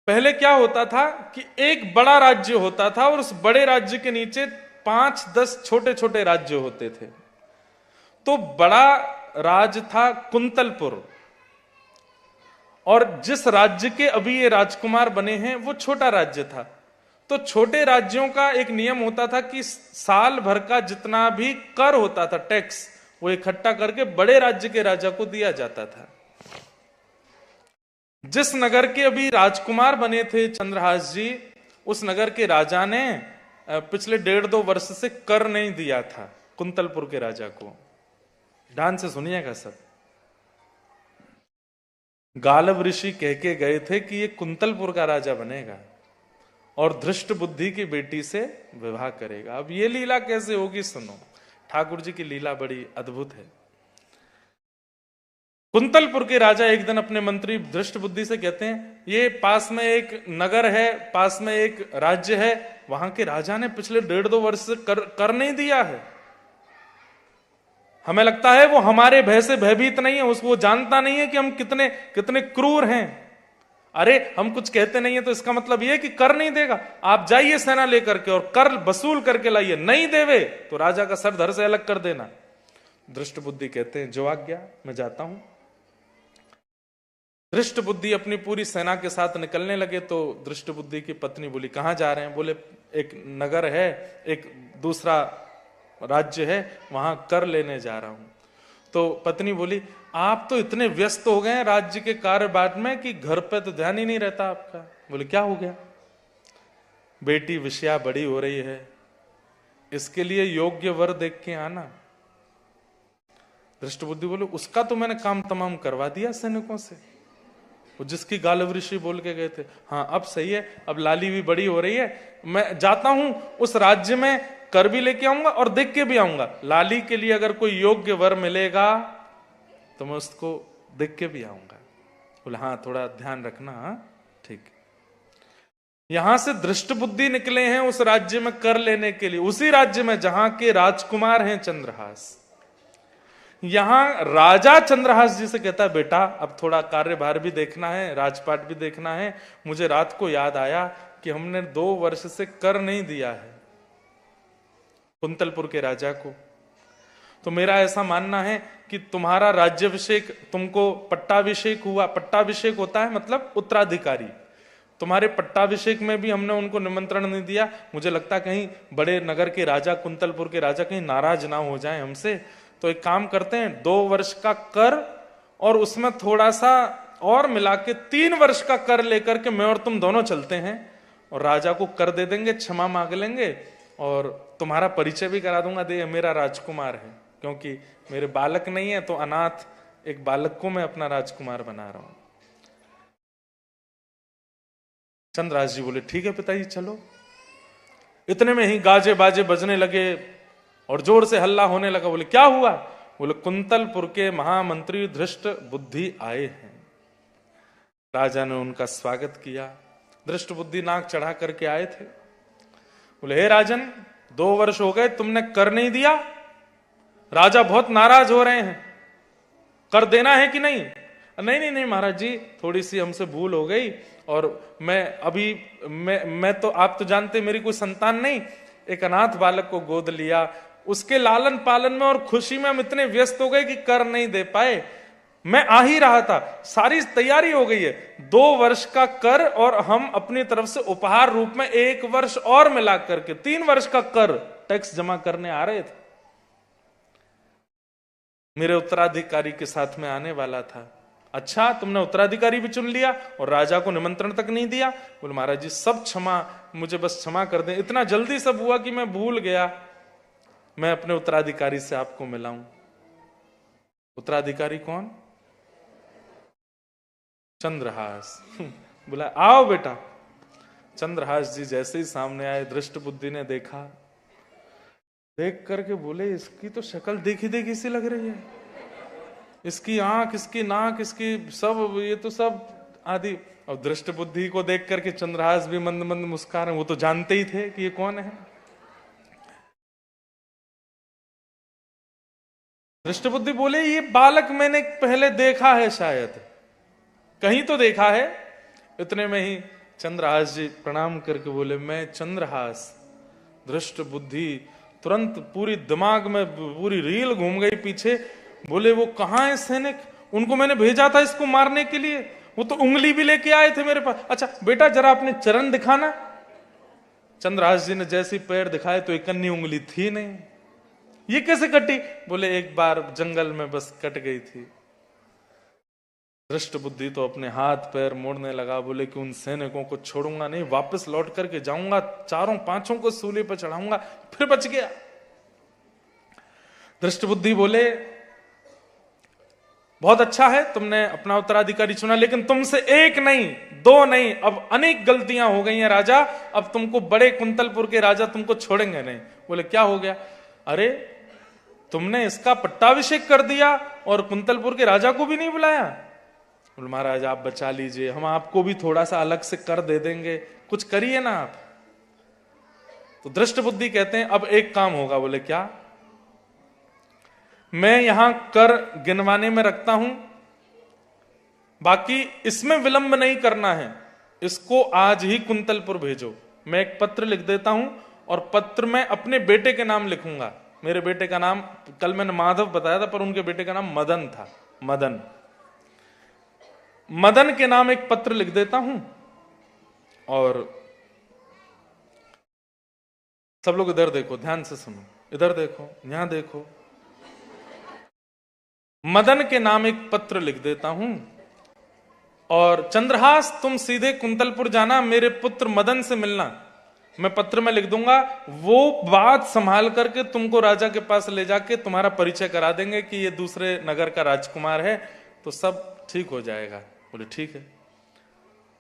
पहले क्या होता था कि एक बड़ा राज्य होता था और उस बड़े राज्य के नीचे 5-10 छोटे छोटे राज्य होते थे। तो बड़ा राज था कुंतलपुर, और जिस राज्य के अभी ये राजकुमार बने हैं वो छोटा राज्य था। तो छोटे राज्यों का एक नियम होता था कि साल भर का जितना भी कर होता था, टैक्स, वो इकट्ठा करके बड़े राज्य के राजा को दिया जाता था। जिस नगर के अभी राजकुमार बने थे चंद्रहास जी, उस नगर के राजा ने पिछले 1.5-2 वर्ष से कर नहीं दिया था कुंतलपुर के राजा को। ध्यान से सुनिएगा सब। गालव ऋषि कह के गए थे कि ये कुंतलपुर का राजा बनेगा और धृष्ट बुद्धि की बेटी से विवाह करेगा। अब ये लीला कैसे होगी सुनो, ठाकुर जी की लीला बड़ी अद्भुत है। कुंतलपुर के राजा एक दिन अपने मंत्री धृष्ट बुद्धि से कहते हैं, ये पास में एक नगर है, पास में एक राज्य है, वहां के राजा ने पिछले 1.5-2 वर्ष से कर नहीं दिया है। हमें लगता है वो हमारे भय से भयभीत नहीं है, उसको जानता नहीं है कि हम कितने कितने क्रूर हैं। अरे हम कुछ कहते नहीं है तो इसका मतलब ये कि कर नहीं देगा, आप जाइए सेना लेकर के और कर वसूल करके लाइए, नहीं देवे तो राजा का सर धड़ से अलग कर देना। धृष्ट बुद्धि कहते हैं जो आज्ञा, मैं जाता हूं। धृष्ट बुद्धि अपनी पूरी सेना के साथ निकलने लगे तो धृष्ट बुद्धि की पत्नी बोली, कहां जा रहे हैं? बोले एक नगर है, एक दूसरा राज्य है, वहां कर लेने जा रहा हूं। तो पत्नी बोली, आप तो इतने व्यस्त हो गए हैं राज्य के कार्यभार में कि घर पे तो ध्यान ही नहीं रहता आपका। बोले क्या हो गया? बेटी विषया बड़ी हो रही है, इसके लिए योग्य वर देख के आना। दृष्टबुद्धि बोले, उसका तो मैंने काम तमाम करवा दिया सैनिकों से, वो जिसकी गालव ऋषि बोल के गए थे। हाँ अब सही है, अब लाली भी बड़ी हो रही है, मैं जाता हूं उस राज्य में, कर भी लेके आऊंगा और देख के भी आऊंगा। लाली के लिए अगर कोई योग्य वर मिलेगा तो मैं उसको देख के भी आऊंगा। बोले हाँ थोड़ा ध्यान रखना। हाँ ठीक। यहां से दृष्ट बुद्धि निकले हैं उस राज्य में कर लेने के लिए, उसी राज्य में जहां के राजकुमार हैं चंद्रहास। यहां राजा चंद्रहास जी से कहता है, बेटा अब थोड़ा कार्यभार भी देखना है, राजपाट भी देखना है। मुझे रात को याद आया कि हमने 2 वर्ष से कर नहीं दिया है कुंतलपुर के राजा को, तो मेरा ऐसा मानना है कि तुम्हारा राज्याभिषेक, तुमको पट्टाभिषेक हुआ। पट्टाभिषेक होता है मतलब उत्तराधिकारी। तुम्हारे पट्टाभिषेक में भी हमने उनको निमंत्रण नहीं दिया। मुझे लगता कहीं बड़े नगर के राजा, कुंतलपुर के राजा कहीं नाराज ना हो जाएं हमसे। तो एक काम करते हैं, 2 वर्ष का कर और उसमें थोड़ा सा और मिला के 3 वर्ष का कर लेकर के मैं और तुम दोनों चलते हैं और राजा को कर दे देंगे, क्षमा मांग लेंगे और तुम्हारा परिचय भी करा दूंगा, दे मेरा राजकुमार है, क्योंकि मेरे बालक नहीं है तो अनाथ एक बालक को मैं अपना राजकुमार बना रहा हूं। चंद्रहास जी बोले ठीक है पिताजी चलो। इतने में ही गाजे बाजे बजने लगे और जोर से हल्ला होने लगा। बोले क्या हुआ? बोले कुंतलपुर के महामंत्री धृष्ट बुद्धि आए हैं। राजा ने उनका स्वागत किया। धृष्ट बुद्धि नाक चढ़ा करके आए थे। बोले हे राजन, 2 वर्ष हो गए तुमने कर नहीं दिया, राजा बहुत नाराज हो रहे हैं, कर देना है कि नहीं? नहीं नहीं नहीं महाराज जी, थोड़ी सी हमसे भूल हो गई और मैं तो आप तो जानते मेरी कोई संतान नहीं, एक अनाथ बालक को गोद लिया, उसके लालन पालन में और खुशी में हम इतने व्यस्त हो गए कि कर नहीं दे पाए। मैं आ ही रहा था, सारी तैयारी हो गई है, 2 वर्ष का कर और हम अपनी तरफ से उपहार रूप में 1 वर्ष और मिला करके 3 वर्ष का कर टैक्स जमा करने आ रहे थे। मेरे उत्तराधिकारी के साथ में आने वाला था। अच्छा तुमने उत्तराधिकारी भी चुन लिया और राजा को निमंत्रण तक नहीं दिया? बोले महाराज जी सब क्षमा, मुझे बस क्षमा कर दें, इतना जल्दी सब हुआ कि मैं भूल गया, मैं अपने उत्तराधिकारी से आपको मिलाऊं। उत्तराधिकारी कौन? चंद्रहास। बोला आओ बेटा। चंद्रहास जी जैसे ही सामने आए, दृष्ट बुद्धि ने देखा, देख करके बोले इसकी तो शक्ल देखी देखी सी लग रही है, इसकी आंख, इसकी नाक, इसकी सब, ये तो सब आदि। और दृष्ट बुद्धि को देख करके चंद्रहास भी मंद मंद मुस्कुरा, वो तो जानते ही थे कि ये कौन है। दृष्ट बुद्धि बोले ये बालक मैंने पहले देखा है, शायद कहीं तो देखा है। इतने में ही चंद्रहास जी प्रणाम करके बोले मैं चंद्रहास। दृष्ट बुद्धि तुरंत पूरी दिमाग में पूरी रील घूम गई पीछे। बोले वो कहाँ है सैनिक? उनको मैंने भेजा था इसको मारने के लिए, वो तो उंगली भी लेके आए थे मेरे पास। अच्छा बेटा जरा अपने चरण दिखाना। चंद्रहास जी ने जैसे पैर दिखाए तो एक अन्य उंगली थी नहीं। ये कैसे कटी? बोले एक बार जंगल में बस कट गई थी। दृष्ट बुद्धि तो अपने हाथ पैर मोड़ने लगा। बोले कि उन सैनिकों को छोड़ूंगा नहीं, वापस लौट करके जाऊंगा, 4-5 को सूली पर चढ़ाऊंगा। फिर बच गया। दृष्ट बुद्धि बोले बहुत अच्छा है तुमने अपना उत्तराधिकारी चुना, लेकिन तुमसे 1 नहीं 2 नहीं, अब अनेक गलतियां हो गई हैं राजा, अब तुमको बड़े कुंतलपुर के राजा तुमको छोड़ेंगे नहीं। बोले क्या हो गया? अरे तुमने इसका पट्टाभिषेक कर दिया और कुंतलपुर के राजा को भी नहीं बुलाया। बोले महाराज आप बचा लीजिए, हम आपको भी थोड़ा सा अलग से कर दे देंगे, कुछ करिए ना आप। तो दृष्ट बुद्धि कहते हैं अब एक काम होगा। बोले क्या? मैं यहां कर गिनवाने में रखता हूं, बाकी इसमें विलंब नहीं करना है, इसको आज ही कुंतलपुर भेजो। मैं एक पत्र लिख देता हूं और पत्र में अपने बेटे के नाम लिखूंगा। मेरे बेटे का नाम कल मैंने माधव बताया था, पर उनके बेटे का नाम मदन था। मदन के नाम एक पत्र लिख देता हूं और सब लोग इधर देखो, ध्यान से सुनो, इधर देखो, यहां देखो। मदन के नाम एक पत्र लिख देता हूं और चंद्रहास तुम सीधे कुंतलपुर जाना, मेरे पुत्र मदन से मिलना। मैं पत्र में लिख दूंगा, वो बात संभाल करके तुमको राजा के पास ले जाके तुम्हारा परिचय करा देंगे कि ये दूसरे नगर का राजकुमार है, तो सब ठीक हो जाएगा। बोले ठीक है।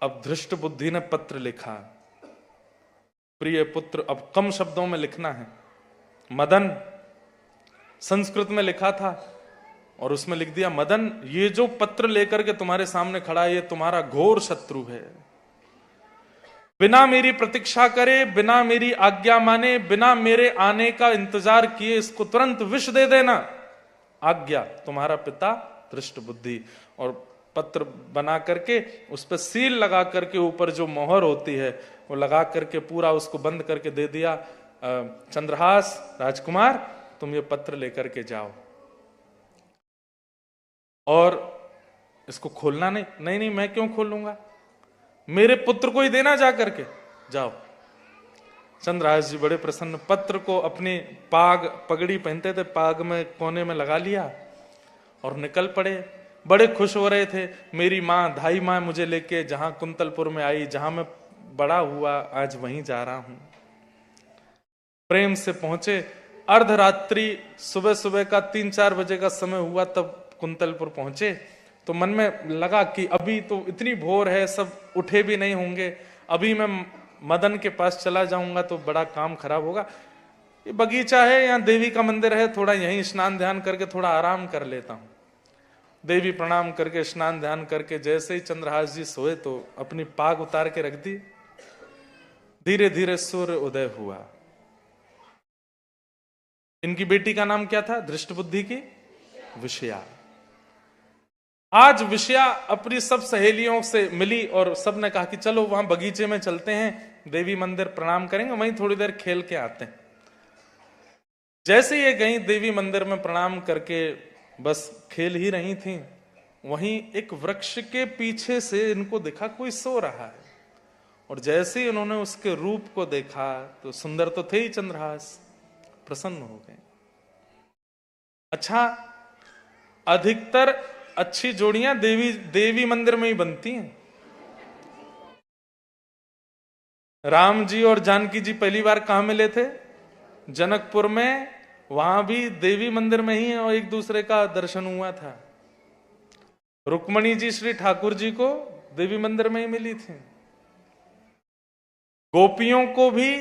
अब धृष्ट बुद्धि ने पत्र लिखा, प्रिय पुत्र, अब कम शब्दों में लिखना है। मदन संस्कृत में लिखा था और उसमें लिख दिया, मदन ये जो पत्र लेकर के तुम्हारे सामने खड़ा है, ये तुम्हारा घोर शत्रु है। बिना मेरी प्रतीक्षा करे, बिना मेरी आज्ञा माने, बिना मेरे आने का इंतजार किए इसको तुरंत विष दे देना। आज्ञा, तुम्हारा पिता धृष्ट बुद्धि। और पत्र बना करके उस पर सील लगा करके ऊपर जो मोहर होती है वो लगा करके पूरा उसको बंद करके दे दिया। चंद्रहास राजकुमार, तुम ये पत्र लेकर के जाओ और इसको खोलना नहीं। नहीं नहीं, मैं क्यों खोलूंगा, मेरे पुत्र को ही देना जा करके, जाओ। चंद्रहास जी बड़े प्रसन्न, पत्र को अपनी पगड़ी पहनते थे, पाग में कोने में लगा लिया और निकल पड़े। बड़े खुश हो रहे थे, मेरी माँ, धाई माँ मुझे लेके जहां कुंतलपुर में आई, जहां मैं बड़ा हुआ, आज वहीं जा रहा हूं। प्रेम से पहुंचे। अर्धरात्रि, सुबह सुबह का 3-4 बजे का समय हुआ तब कुंतलपुर पहुंचे। तो मन में लगा कि अभी तो इतनी भोर है, सब उठे भी नहीं होंगे, अभी मैं मदन के पास चला जाऊंगा तो बड़ा काम खराब होगा। ये बगीचा है, यहाँ देवी का मंदिर है, थोड़ा यहीं स्नान ध्यान करके थोड़ा आराम कर लेता हूं। देवी प्रणाम करके स्नान ध्यान करके जैसे ही चंद्रहास जी सोए तो अपनी पाग उतार के रख दी। धीरे धीरे सूर्य उदय हुआ। इनकी बेटी का नाम क्या था? धृष्ट बुद्धि की विषया। आज विषया अपनी सब सहेलियों से मिली और सब ने कहा कि चलो वहां बगीचे में चलते हैं, देवी मंदिर प्रणाम करेंगे, वहीं थोड़ी देर खेल के आते हैं। जैसे ये गई देवी मंदिर में प्रणाम करके बस खेल ही रही थी, वहीं एक वृक्ष के पीछे से इनको दिखा कोई सो रहा है। और जैसे ही उन्होंने उसके रूप को देखा तो सुंदर तो थे ही चंद्रहास, प्रसन्न हो गए। अच्छा, अधिकतर अच्छी जोड़ियां देवी मंदिर में ही बनती हैं। राम जी और जानकी जी पहली बार कहां मिले थे? जनकपुर में। वहां भी देवी मंदिर में ही और एक दूसरे का दर्शन हुआ था। रुक्मणी जी श्री ठाकुर जी को देवी मंदिर में ही मिली थी। गोपियों को भी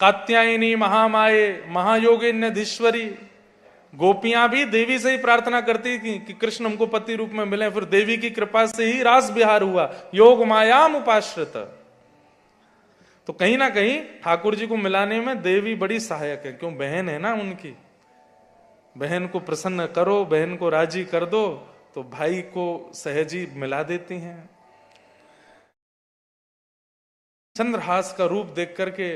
कात्यायनी महामाये महायोगिन्यधीश्वरी, गोपियां भी देवी से ही प्रार्थना करती थी कि कृष्ण हमको पति रूप में मिले। फिर देवी की कृपा से ही रास विहार हुआ, योग मायाम उपाश्रित। तो कहीं ना कहीं ठाकुर जी को मिलाने में देवी बड़ी सहायक है, क्यों? बहन है ना उनकी। बहन को प्रसन्न करो, बहन को राजी कर दो तो भाई को सहजी मिला देती हैं। चंद्रहास का रूप देख करके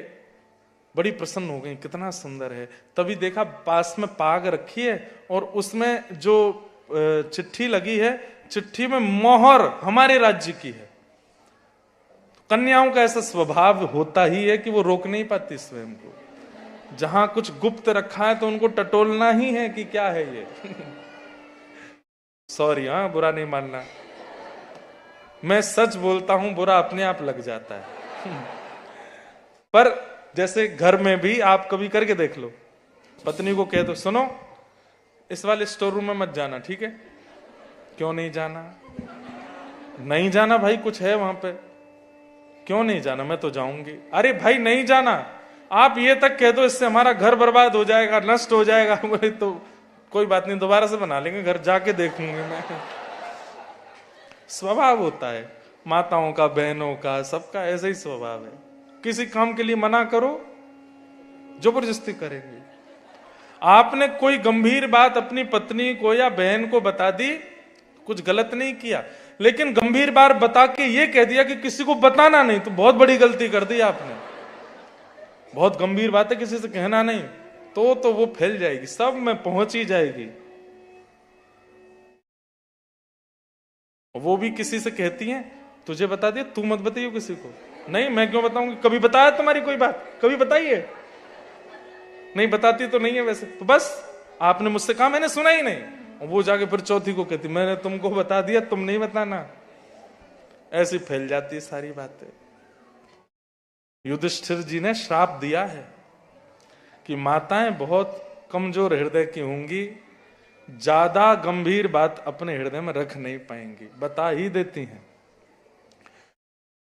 बड़ी प्रसन्न हो गई, कितना सुंदर है। तभी देखा पास में पाग रखी है और उसमें जो चिट्ठी लगी है, चिट्ठी में मोहर हमारे राज्य की है। कन्याओं का ऐसा स्वभाव होता ही है कि वो रोक नहीं पाती स्वयं को। जहां कुछ गुप्त रखा है तो उनको टटोलना ही है कि क्या है ये। सॉरी, हाँ, बुरा नहीं मानना, मैं सच बोलता हूं, बुरा अपने आप लग जाता है। पर जैसे घर में भी आप कभी करके देख लो, पत्नी को कह दो, सुनो इस वाले स्टोर रूम में मत जाना, ठीक है? क्यों नहीं जाना? नहीं जाना भाई, कुछ है वहां पे। क्यों नहीं जाना? मैं तो जाऊंगी। अरे भाई नहीं जाना, आप ये तक कह दो इससे हमारा घर बर्बाद हो जाएगा, नष्ट हो जाएगा। बोले तो कोई बात नहीं, दोबारा से बना लेंगे, घर जाके देखूंगी मैं। स्वभाव होता है माताओं का, बहनों का, सबका ऐसा ही स्वभाव है। किसी काम के लिए मना करो, जबरदस्ती करेंगे। आपने कोई गंभीर बात अपनी पत्नी को या बहन को बता दी, कुछ गलत नहीं किया, लेकिन गंभीर बात बता के ये कह दिया कि किसी को बताना नहीं, तो बहुत बड़ी गलती कर दी आपने। बहुत गंभीर बात है, किसी से कहना नहीं, तो वो फैल जाएगी, सब में पहुंच ही जाएगी। वो भी किसी से कहती हैं, तुझे बता दिया, तू मत बताइयो किसी को। नहीं, मैं क्यों बताऊंगी? कभी बताया तुम्हारी कोई बात? कभी बताई है? नहीं बताती तो नहीं है वैसे। तो बस आपने मुझसे कहा, मैंने सुना ही नहीं, और वो जाके फिर चौथी को कहती मैंने तुमको बता दिया, तुम नहीं बताना। ऐसी फैल जाती है सारी बातें। युधिष्ठिर जी ने श्राप दिया है कि माताएं बहुत कमजोर हृदय की होंगी, ज्यादा गंभीर बात अपने हृदय में रख नहीं पाएंगी, बता ही देती हैं।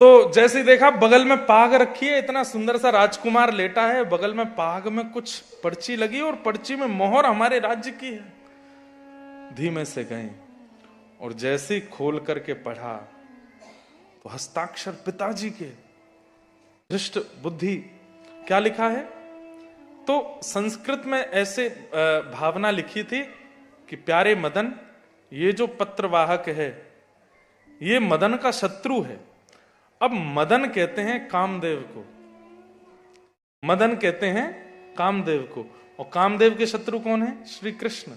तो जैसे ही देखा, बगल में पाग रखी है, इतना सुंदर सा राजकुमार लेटा है, बगल में पाग में कुछ पर्ची लगी और पर्ची में मोहर हमारे राज्य की है। धीमे से गए और जैसे ही खोल करके पढ़ा तो हस्ताक्षर पिताजी के, धृष्ट बुद्धि। क्या लिखा है? तो संस्कृत में ऐसे भावना लिखी थी कि प्यारे मदन, ये जो पत्रवाहक है ये मदन का शत्रु है। अब मदन कहते हैं कामदेव को, मदन कहते हैं कामदेव को, और कामदेव के शत्रु कौन है? श्री कृष्ण।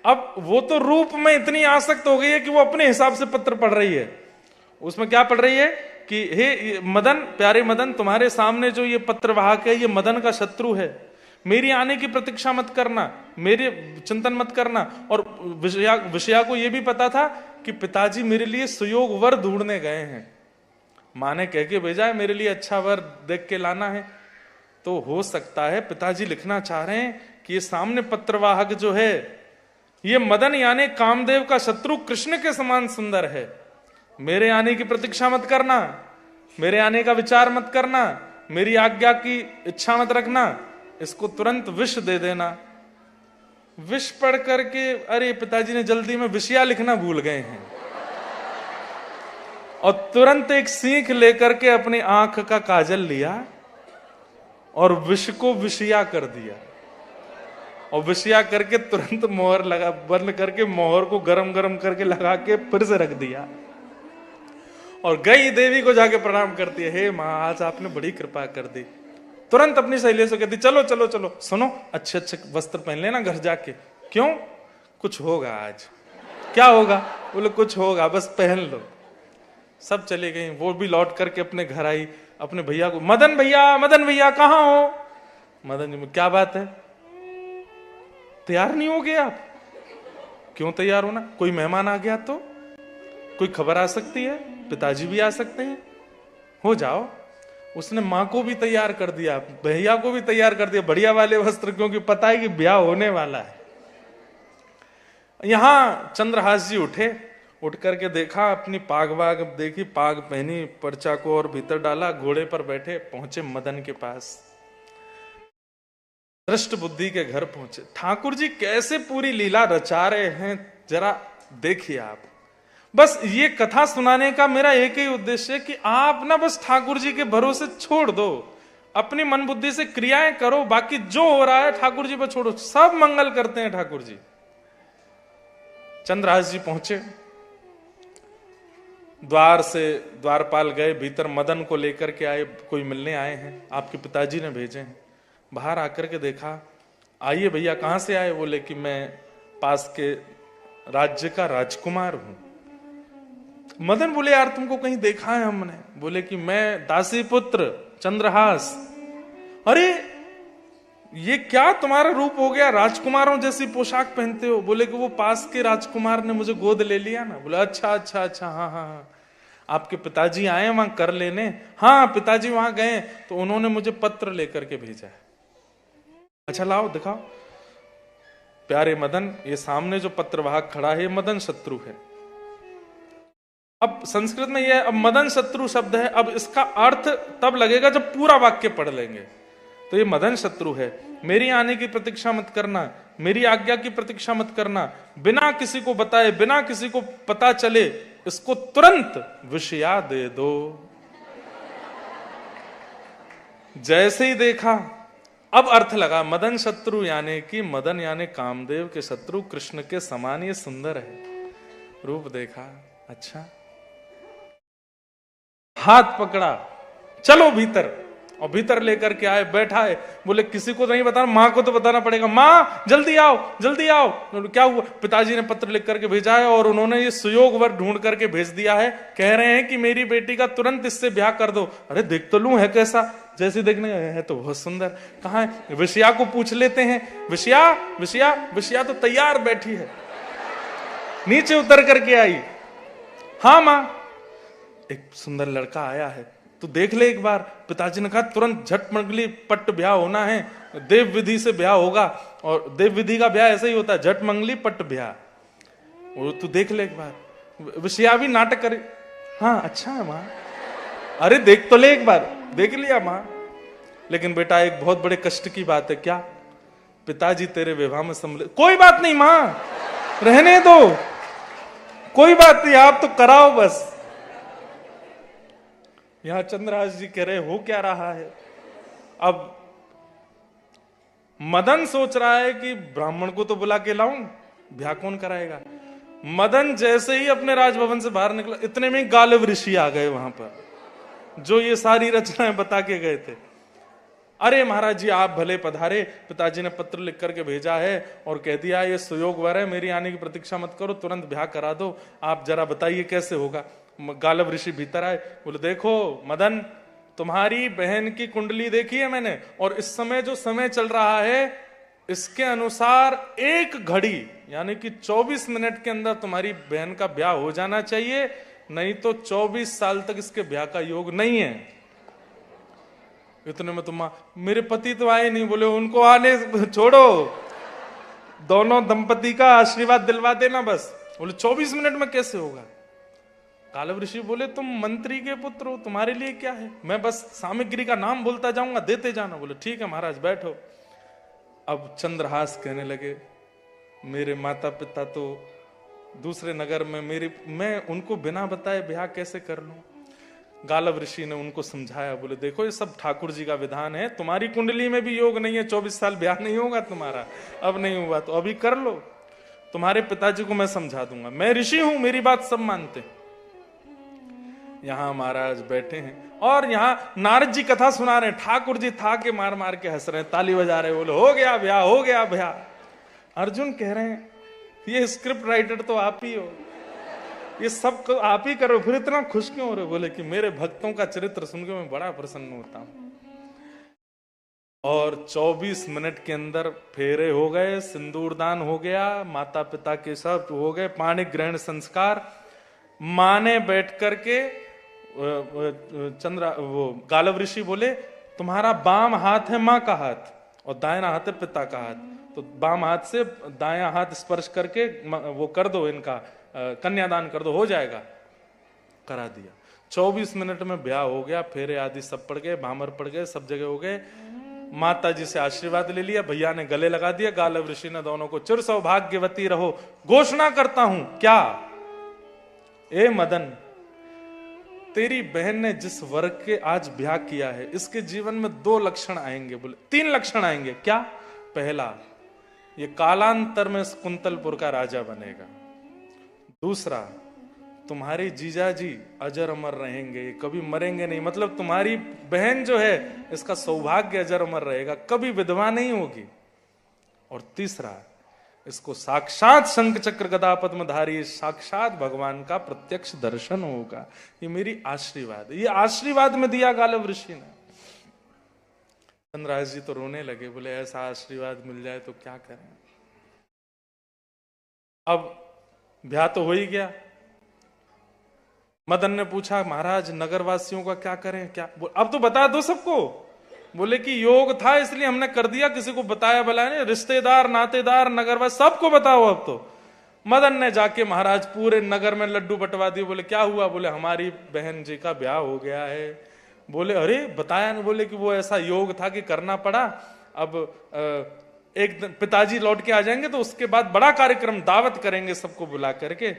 अब वो तो रूप में इतनी आसक्त हो गई है कि वो अपने हिसाब से पत्र पढ़ रही है। उसमें क्या पढ़ रही है कि हे मदन, प्यारे मदन, तुम्हारे सामने जो ये पत्रवाहक है ये मदन का शत्रु है, मेरी आने की प्रतीक्षा मत करना, मेरे चिंतन मत करना। और विषया को ये भी पता था कि पिताजी मेरे लिए सुयोग वर ढूंढने गए हैं, माँ ने कह के भेजा है मेरे लिए अच्छा वर देख के लाना है। तो हो सकता है पिताजी लिखना चाह रहे हैं कि ये सामने पत्रवाहक जो है ये मदन यानी कामदेव का शत्रु कृष्ण के समान सुंदर है, मेरे आने की प्रतीक्षा मत करना, मेरे आने का विचार मत करना, मेरी आज्ञा की इच्छा मत रखना, इसको तुरंत विष दे देना। विष पढ़ करके अरे पिताजी ने जल्दी में विषया लिखना भूल गए हैं, और तुरंत एक सीख लेकर के अपनी आंख का काजल लिया और विष को विषया कर दिया, और विषया करके तुरंत मोहर लगा, बंद करके मोहर को गरम गरम करके लगा के फिर से रख दिया। और गई देवी को जाके प्रणाम करती है, हे माँ आज आपने बड़ी कृपा कर दी। तुरंत अपनी सहेली से कहती चलो चलो चलो, सुनो अच्छे अच्छे वस्त्र पहन लेना घर जाके। क्यों? कुछ होगा आज। क्या होगा? बोले कुछ होगा, बस पहन लो। सब चले गई, वो भी लौट करके अपने घर आई, अपने भैया को, मदन भैया कहाँ हो? मदन जी, क्या बात है, तैयार नहीं हो गए आप? क्यों तैयार होना? कोई मेहमान आ गया तो? कोई खबर आ सकती है, पिताजी भी आ सकते हैं, हो जाओ। उसने माँ को भी तैयार कर दिया, भैया को भी तैयार कर दिया, बढ़िया वाले वस्त्र, क्योंकि पता है कि ब्याह होने वाला है। यहां चंद्रहास जी उठे, उठ करके देखा, अपनी पाग वाग देखी, पाग पहनी, पर्चा को और भीतर डाला, घोड़े पर बैठे, पहुंचे मदन के पास, दृष्ट बुद्धि के घर पहुंचे। ठाकुर जी कैसे पूरी लीला रचा रहे हैं जरा देखिए आप। बस ये कथा सुनाने का मेरा एक ही उद्देश्य है कि आप ना बस ठाकुर जी के भरोसे छोड़ दो, अपनी मन बुद्धि से क्रियाएं करो, बाकी जो हो रहा है ठाकुर जी पर छोड़ो, सब मंगल करते हैं ठाकुर जी। चंद्रहास जी पहुंचे, द्वार से द्वारपाल गए, भीतर मदन को लेकर के आए, कोई मिलने आए हैं, आपके पिताजी ने भेजे हैं। बाहर आकर के देखा, आइए भैया, कहां से आए? बोले कि मैं पास के राज्य का राजकुमार हूं। मदन बोले यार तुमको कहीं देखा है हमने? बोले कि मैं दासी पुत्र चंद्रहास। अरे ये क्या तुम्हारा रूप हो गया, राजकुमारों जैसी पोशाक पहनते हो? बोले कि वो पास के राजकुमार ने मुझे गोद ले लिया ना। बोले अच्छा अच्छा अच्छा, हाँ हाँ हाँ, आपके पिताजी आए वहां कर लेने? हाँ पिताजी वहां गए तो उन्होंने मुझे पत्र लेकर के भेजा है। अच्छा लाओ दिखाओ। प्यारे मदन, ये सामने जो पत्रवाहक खड़ा है मदन शत्रु है। अब संस्कृत में यह अब मदन शत्रु शब्द है, अब इसका अर्थ तब लगेगा जब पूरा वाक्य पढ़ लेंगे। तो ये मदन शत्रु है, मेरी आने की प्रतीक्षा मत करना, मेरी आज्ञा की प्रतीक्षा मत करना, बिना किसी को बताए, बिना किसी को पता चले इसको तुरंत विषया दे दो। जैसे ही देखा, अब अर्थ लगा, मदन शत्रु यानी कि मदन यानी कामदेव के शत्रु कृष्ण के समान ये सुंदर है। रूप देखा, अच्छा, हाथ पकड़ा, चलो भीतर, और भीतर लेकर के आए, बैठा है। बोले किसी को नहीं बताना, माँ को तो बताना पड़ेगा। माँ जल्दी आओ, जल्दी आओ। क्या हुआ? पिताजी ने पत्र लिख करके भेजा है और उन्होंने ये सुयोग वर ढूंढ करके भेज दिया है। कह रहे हैं कि मेरी बेटी का तुरंत इससे ब्याह कर दो। अरे देख तो लूं, है कैसा? जैसे देखने है तो बहुत सुंदर। कहाँ है? विषया को पूछ लेते हैं। विषया, विषया, विषया तो तैयार बैठी है, नीचे उतर करके आई। हाँ माँ, एक सुंदर लड़का आया है, तू देख ले एक बार। पिताजी ने कहा तुरंत झट मंगली पट्ट ब्याह होना है, देव विधि से ब्याह होगा। और देव विधि का ब्याह ऐसे ही होता है, झट मंगली पट्ट ब्याह। वो तू देख ले एक बार। विषया भी नाटक करे। हाँ अच्छा है माँ। अरे देख तो ले एक बार। देख लिया माँ। लेकिन बेटा एक बहुत बड़े कष्ट की बात है। क्या? पिताजी तेरे विवाह में सम्मिलित। कोई बात नहीं माँ, रहने दो, कोई बात नहीं, आप तो कराओ बस। यहां चंद्रहास जी कह रहे हो क्या रहा है? अब मदन सोच रहा है कि ब्राह्मण को तो बुला के लाऊं, ब्याह कौन कराएगा। मदन जैसे ही अपने राजभवन से बाहर निकला, इतने में गालिब ऋषि आ गए वहां पर, जो ये सारी रचनाएं बता के गए थे। अरे महाराज जी आप भले पधारे, पिताजी ने पत्र लिख करके भेजा है और कह दिया ये सुयोग वर है, मेरी आने की प्रतीक्षा मत करो, तुरंत ब्याह करा दो। आप जरा बताइए कैसे होगा। गालब ऋषि भीतर आए। बोले देखो मदन, तुम्हारी बहन की कुंडली देखी है मैंने, और इस समय जो समय चल रहा है इसके अनुसार एक घड़ी यानी कि 24 मिनट के अंदर तुम्हारी बहन का ब्याह हो जाना चाहिए, नहीं तो 24 साल तक इसके ब्याह का योग नहीं है। इतने में तुम, मेरे पति तो आए नहीं। बोले उनको आने छोड़ो, दोनों दंपति का आशीर्वाद दिलवा देना बस। बोले 24 मिनट में कैसे होगा? गालब ऋषि बोले तुम मंत्री के पुत्र हो, तुम्हारे लिए क्या है, मैं बस सामग्री का नाम बोलता जाऊंगा, देते जाना। बोले ठीक है महाराज बैठो। अब चंद्रहास कहने लगे मेरे माता पिता तो दूसरे नगर में, मैं उनको बिना बताए ब्याह कैसे कर लूं। गालब ऋषि ने उनको समझाया। बोले देखो ये सब ठाकुर जी का विधान है, तुम्हारी कुंडली में भी योग नहीं है, 24 साल ब्याह नहीं होगा तुम्हारा। अब नहीं हुआ तो अभी कर लो, तुम्हारे पिताजी को मैं समझा दूंगा, मैं ऋषि हूं, मेरी बात सब मानते हैं। यहां महाराज बैठे हैं और यहां नारद जी कथा सुना रहे हैं, ठाकुर जी था के मार मार के हंस रहे हैं, ताली बजा रहे हैं। बोले हो गया ब्याह, हो गया ब्याह। अर्जुन कह रहे हैं ये स्क्रिप्ट राइटर तो आप ही हो, ये सब आप ही करो, फिर इतना खुश क्यों हो रहे? बोले कि मेरे भक्तों का चरित्र सुनकर मैं बड़ा प्रसन्न होता हूं। और 24 मिनट के अंदर फेरे हो गए, सिंदूरदान हो गया, माता पिता के सब हो गए, पाणी ग्रहण संस्कार। मां ने बैठ करके वो गालब ऋषि बोले तुम्हारा बाम हाथ है मां का हाथ और दायां हाथ है पिता का हाथ, तो बाम हाथ से दायां हाथ स्पर्श करके वो कर दो, इनका कन्यादान कर दो, हो जाएगा। करा दिया। 24 मिनट में ब्याह हो गया, फेरे आदि सब पड़ गए, भामर पड़ गए, सब जगह हो गए। माता जी से आशीर्वाद ले लिया, भैया ने गले लगा दिया। गालब ऋषि ने दोनों को चिर सौभाग्यवती रहो, घोषणा करता हूं। क्या? ए मदन, तेरी बहन ने जिस वर्ग के आज ब्याह किया है इसके जीवन में 2 लक्षण आएंगे। बोले 3 लक्षण आएंगे। क्या? पहला, ये कालांतर में कुंतलपुर का राजा बनेगा। दूसरा, तुम्हारे जीजाजी अजर अमर रहेंगे, कभी मरेंगे नहीं, मतलब तुम्हारी बहन जो है इसका सौभाग्य अजर अमर रहेगा, कभी विधवा नहीं होगी। और तीसरा, इसको साक्षात शंख चक्र गदा पद्मधारी साक्षात भगवान का प्रत्यक्ष दर्शन होगा। ये मेरी आशीर्वाद, ये आशीर्वाद में दिया गालब ऋषि ने। चंद्रहास जी तो रोने लगे। बोले ऐसा आशीर्वाद मिल जाए तो क्या करें। अब ब्याह तो हो ही गया। मदन ने पूछा महाराज नगरवासियों का क्या करें? क्या अब तो बता दो सबको। बोले कि योग था इसलिए हमने कर दिया, किसी को बताया भला नहीं, रिश्तेदार नातेदार नगरवासी सबको बताओ अब तो। मदन ने जाके महाराज पूरे नगर में लड्डू बंटवा दिए। बोले क्या हुआ? बोले हमारी बहन जी का ब्याह हो गया है। बोले अरे बताया नहीं? बोले कि वो ऐसा योग था कि करना पड़ा। अब एक दिन पिताजी लौट के आ जाएंगे तो उसके बाद बड़ा कार्यक्रम दावत करेंगे सबको बुला करके।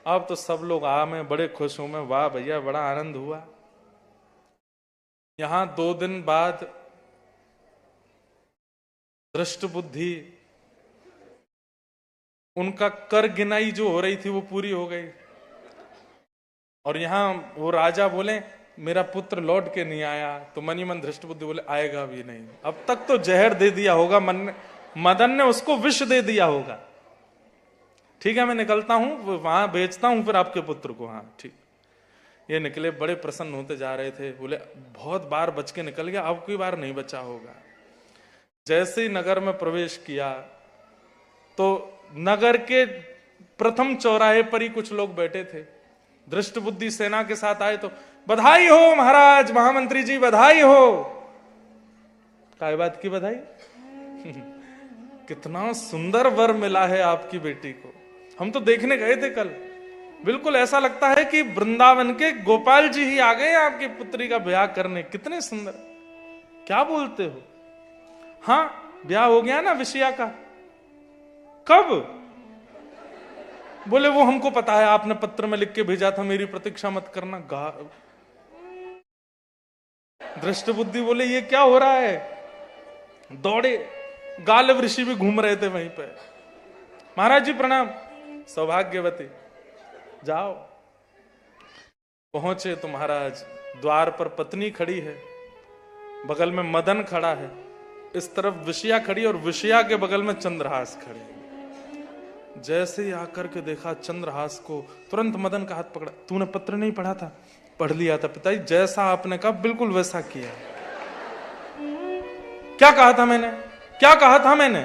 अब तो सब लोग आ में बड़े खुश हूं मैं, वाह भैया बड़ा आनंद हुआ। यहां 2 दिन बाद दृष्ट बुद्धि, उनका कर गिनाई जो हो रही थी वो पूरी हो गई। और यहां वो राजा बोले मेरा पुत्र लौट के नहीं आया, तो मन ही मन धृष्टबुद्धि बोले आएगा भी नहीं। अब तक तो जहर दे दिया होगा मदन ने उसको विष दे दिया होगा। ठीक है मैं निकलता हूं, वहां भेजता हूं फिर आपके पुत्र को। हाँ ठीक। ये निकले, बड़े प्रसन्न होते जा रहे थे। बोले बहुत बार बच के निकल गया, अब कोई बार नहीं बचा होगा। जैसे ही नगर में प्रवेश किया तो नगर के प्रथम चौराहे पर ही कुछ लोग बैठे थे। धृष्टबुद्धि सेना के साथ आए तो बधाई हो महाराज, महामंत्री जी बधाई हो। काय बात की बधाई? कितना सुंदर वर मिला है आपकी बेटी को। हम तो देखने गए थे कल, बिल्कुल ऐसा लगता है कि वृंदावन के गोपाल जी ही आ गए आपकी पुत्री का ब्याह करने। कितने सुंदर। क्या बोलते हो? हाँ ब्याह हो गया ना विषया का। कब? बोले वो हमको पता है, आपने पत्र में लिख के भेजा था, मेरी प्रतीक्षा मत करना। धृष्टबुद्धि बोले ये क्या हो रहा है? दौड़े, गालव ऋषि भी घूम रहे थे वहीं पे। महाराज जी प्रणाम। सौभाग्यवती, जाओ। पहुंचे तो महाराज द्वार पर पत्नी खड़ी है, बगल में मदन खड़ा है, इस तरफ विषया खड़ी और विषया के बगल में चंद्रहास खड़े हैं। जैसे ही आकर के देखा चंद्रहास को, तुरंत मदन का हाथ पकड़ा। तूने पत्र नहीं पढ़ा था? पढ़ लिया था पिताजी, जैसा आपने कहा बिल्कुल वैसा किया। क्या कहा था मैंने? क्या कहा था मैंने?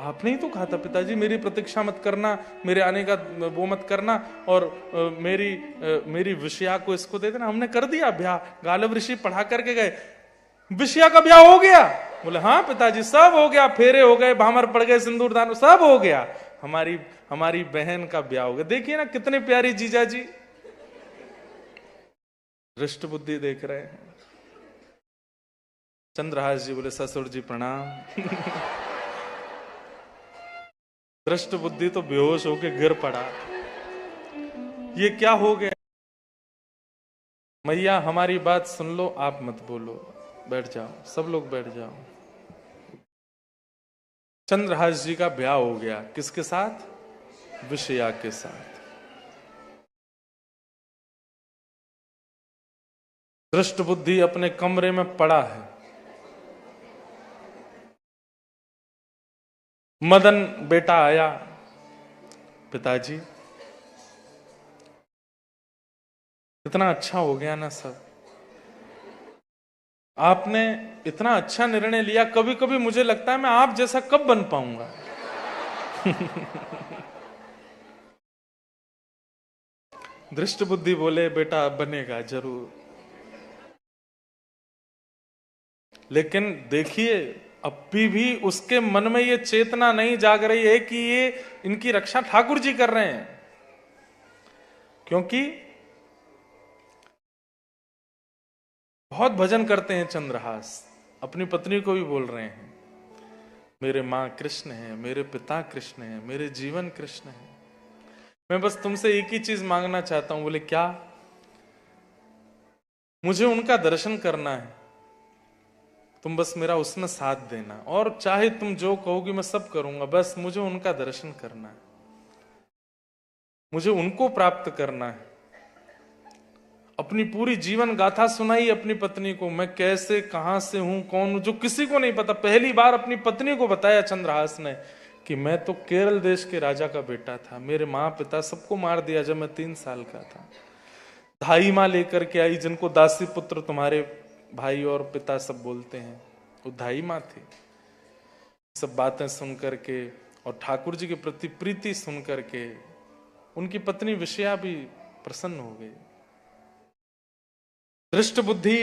आपने ही तो कहा था पिताजी मेरी प्रतीक्षा मत करना, मेरे आने का वो मत करना, और मेरी विषया को इसको दे देना। हमने कर दिया ब्याह, गालव ऋषि पढ़ा करके गए, विषया का ब्याह हो गया। बोले हाँ पिताजी सब हो गया, फेरे हो गए, भामर पड़ गए, सिंदूर दान सब हो गया, हमारी बहन का ब्याह हो गया। देखिए ना कितने प्यारे जीजा जी। धृष्टबुद्धि देख रहे हैं। चंद्रहास जी बोले ससुर जी प्रणाम। धृष्टबुद्धि तो बेहोश होके गिर पड़ा। ये क्या हो गया? मैया हमारी बात सुन लो, आप मत बोलो, बैठ जाओ, सब लोग बैठ जाओ। चंद्रहास जी का ब्याह हो गया। किसके साथ? विषया के साथ। धृष्टबुद्धि अपने कमरे में पड़ा है। मदन बेटा आया, पिताजी इतना अच्छा हो गया ना सब, आपने इतना अच्छा निर्णय लिया। कभी कभी मुझे लगता है मैं आप जैसा कब बन पाऊंगा। धृष्टबुद्धि बोले बेटा बनेगा जरूर, लेकिन देखिए अभी भी उसके मन में ये चेतना नहीं जाग रही है कि ये इनकी रक्षा ठाकुर जी कर रहे हैं। क्योंकि बहुत भजन करते हैं चंद्रहास, अपनी पत्नी को भी बोल रहे हैं मेरे मां कृष्ण है, मेरे पिता कृष्ण है, मेरे जीवन कृष्ण है, मैं बस तुमसे एक ही चीज मांगना चाहता हूं। बोले क्या? मुझे उनका दर्शन करना है, तुम बस मेरा उसमें साथ देना, और चाहे तुम जो कहोगी मैं सब करूंगा, बस मुझे उनका दर्शन करना है, मुझे उनको प्राप्त करना है। अपनी पूरी जीवन गाथा सुनाई अपनी पत्नी को, मैं कैसे कहां से हूं, कौन हूं, जो किसी को नहीं पता। पहली बार अपनी पत्नी को बताया चंद्रहास ने कि मैं तो केरल देश के राजा का बेटा था, मेरे माँ पिता सबको मार दिया जब मैं 3 साल का था। धाई माँ लेकर के आई, जिनको दासी पुत्र तुम्हारे भाई और पिता सब बोलते हैं, वो धाई माँ थी। सब बातें सुन करके और ठाकुर जी के प्रति प्रीति सुन करके उनकी पत्नी विषया भी प्रसन्न हो गई। धृष्टबुद्धि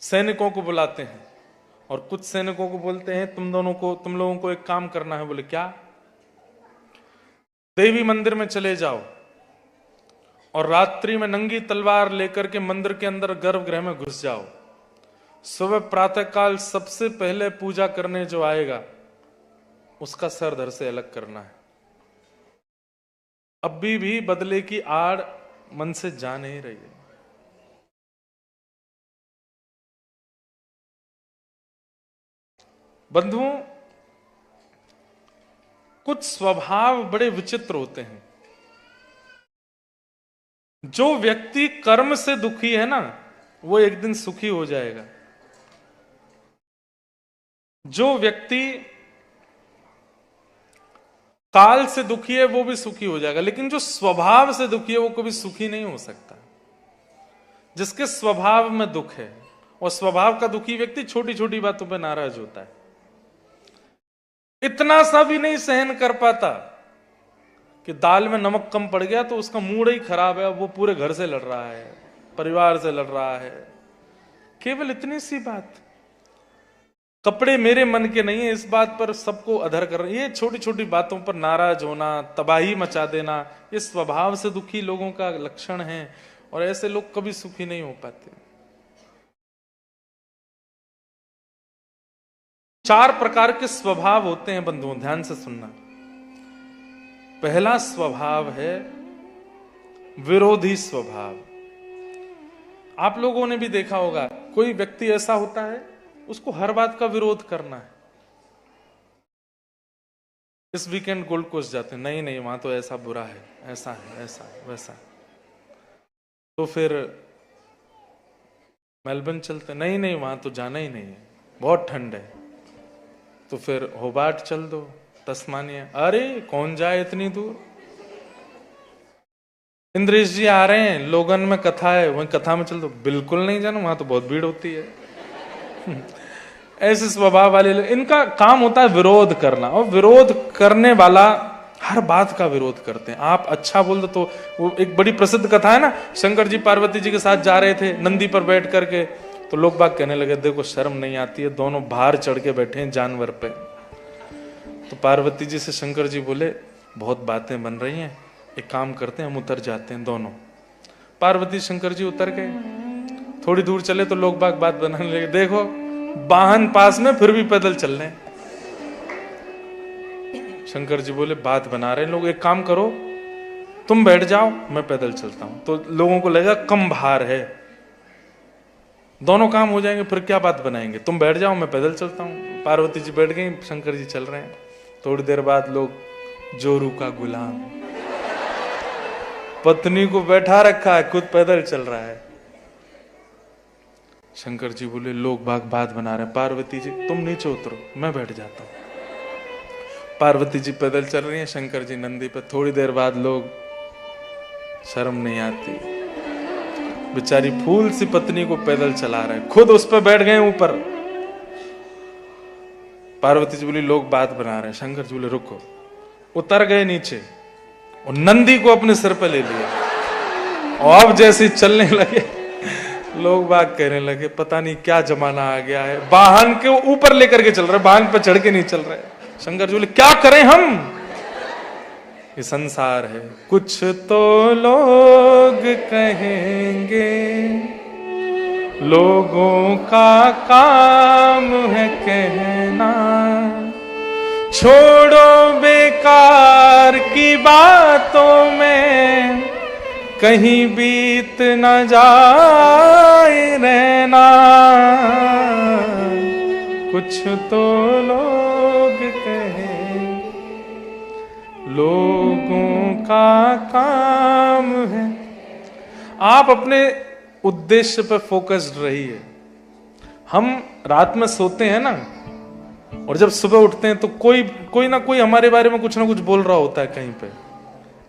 सैनिकों को बुलाते हैं और कुछ सैनिकों को बोलते हैं तुम लोगों को एक काम करना है। बोले क्या? देवी मंदिर में चले जाओ और रात्रि में नंगी तलवार लेकर के मंदिर के अंदर गर्भगृह में घुस जाओ। सुबह प्रातःकाल सबसे पहले पूजा करने जो आएगा उसका सर धड़ से अलग करना है। अभी भी बदले की आड़ मन से जा नहीं रही है। बंधुओं, कुछ स्वभाव बड़े विचित्र होते हैं। जो व्यक्ति कर्म से दुखी है ना, वो एक दिन सुखी हो जाएगा। जो व्यक्ति काल से दुखी है वो भी सुखी हो जाएगा, लेकिन जो स्वभाव से दुखी है वो कभी सुखी नहीं हो सकता। जिसके स्वभाव में दुख है, और स्वभाव का दुखी व्यक्ति छोटी छोटी बातों पर नाराज होता है, इतना सा भी नहीं सहन कर पाता कि दाल में नमक कम पड़ गया तो उसका मूड ही खराब है, वो पूरे घर से लड़ रहा है, परिवार से लड़ रहा है। केवल इतनी सी बात, कपड़े मेरे मन के नहीं है, इस बात पर सबको अधर कर रहे हैं। ये छोटी छोटी बातों पर नाराज होना, तबाही मचा देना, ये स्वभाव से दुखी लोगों का लक्षण है, और ऐसे लोग कभी सुखी नहीं हो पाते। 4 प्रकार के स्वभाव होते हैं बंधुओं, ध्यान से सुनना। पहला स्वभाव है विरोधी स्वभाव। आप लोगों ने भी देखा होगा, कोई व्यक्ति ऐसा होता है उसको हर बात का विरोध करना है। इस वीकेंड गोल्ड कोस्ट जाते हैं, नहीं नहीं वहां तो ऐसा बुरा है, ऐसा है, ऐसा है, वैसा है। तो फिर मेलबर्न चलते, नहीं नहीं वहां तो जाना ही नहीं है, बहुत ठंड है। तो फिर होबार्ट चल दो, तस्मानिया, अरे कौन जाए इतनी दूर। इंद्रेश जी आ रहे हैं, लोगन में कथा है, वहीं कथा में चल दो, बिल्कुल नहीं जाना, वहां तो बहुत भीड़ होती है। ऐसे स्वभाव वाले लोग, इनका काम होता है विरोध करना, और विरोध करने वाला हर बात का विरोध करते हैं। आप अच्छा बोल दो तो, वो एक बड़ी प्रसिद्ध कथा है ना, शंकर जी पार्वती जी के साथ जा रहे थे नंदी पर बैठ करके, तो लोग बाग कहने लगे देखो शर्म नहीं आती है, दोनों बाहर चढ़ के बैठे हैं जानवर पे। तो पार्वती जी से शंकर जी बोले बहुत बातें बन रही हैं, एक काम करते हैं हम उतर जाते हैं दोनों। पार्वती शंकर जी उतर गए, थोड़ी दूर चले तो लोग बाग बात बनाने लगे, देखो वाहन पास में फिर भी पैदल चल रहे हैं। शंकर जी बोले बात बना रहे हैं लोग, एक काम करो तुम बैठ जाओ मैं पैदल चलता हूं। तो लोगों को लगेगा कम भार है, दोनों काम हो जाएंगे, फिर क्या बात बनाएंगे, तुम बैठ जाओ मैं पैदल चलता हूं। पार्वती जी बैठ गई, शंकर जी चल रहे हैं। थोड़ी देर बाद लोग, जोरू का गुलाम, पत्नी को बैठा रखा है, खुद पैदल चल रहा है। शंकर जी बोले लोग बाग बात बना रहे हैं, पार्वती जी तुम नीचे उतरो मैं बैठ जाता हूं। पार्वती जी पैदल चल रही हैं, शंकर जी नंदी पे। थोड़ी देर बाद लोग, शर्म नहीं आती, बेचारी फूल सी पत्नी को पैदल चला रहे हैं, खुद उस पर बैठ गए ऊपर। पार्वती जी बोली लोग बात बना रहे हैं, शंकर जी बोले रुको, उतर गए नीचे और नंदी को अपने सिर पे ले लिया, और अब जैसे चलने लगे लोग बाग कहने लगे पता नहीं क्या जमाना आ गया है, वाहन के ऊपर लेकर के चल रहे, वाहन पर चढ़ के नहीं चल रहे। शंकर जी बोले क्या करें हम, ये संसार है। कुछ तो लोग कहेंगे, लोगों का काम है कहना, छोड़ो बेकार की बातों में, कहीं बीत न जाए रहना। कुछ तो लोग कहें, लोगों का काम है। आप अपने उद्देश्य पर फोकस्ड रहिए। हम रात में सोते हैं ना, और जब सुबह उठते हैं तो कोई ना कोई हमारे बारे में कुछ ना कुछ बोल रहा होता है कहीं पे,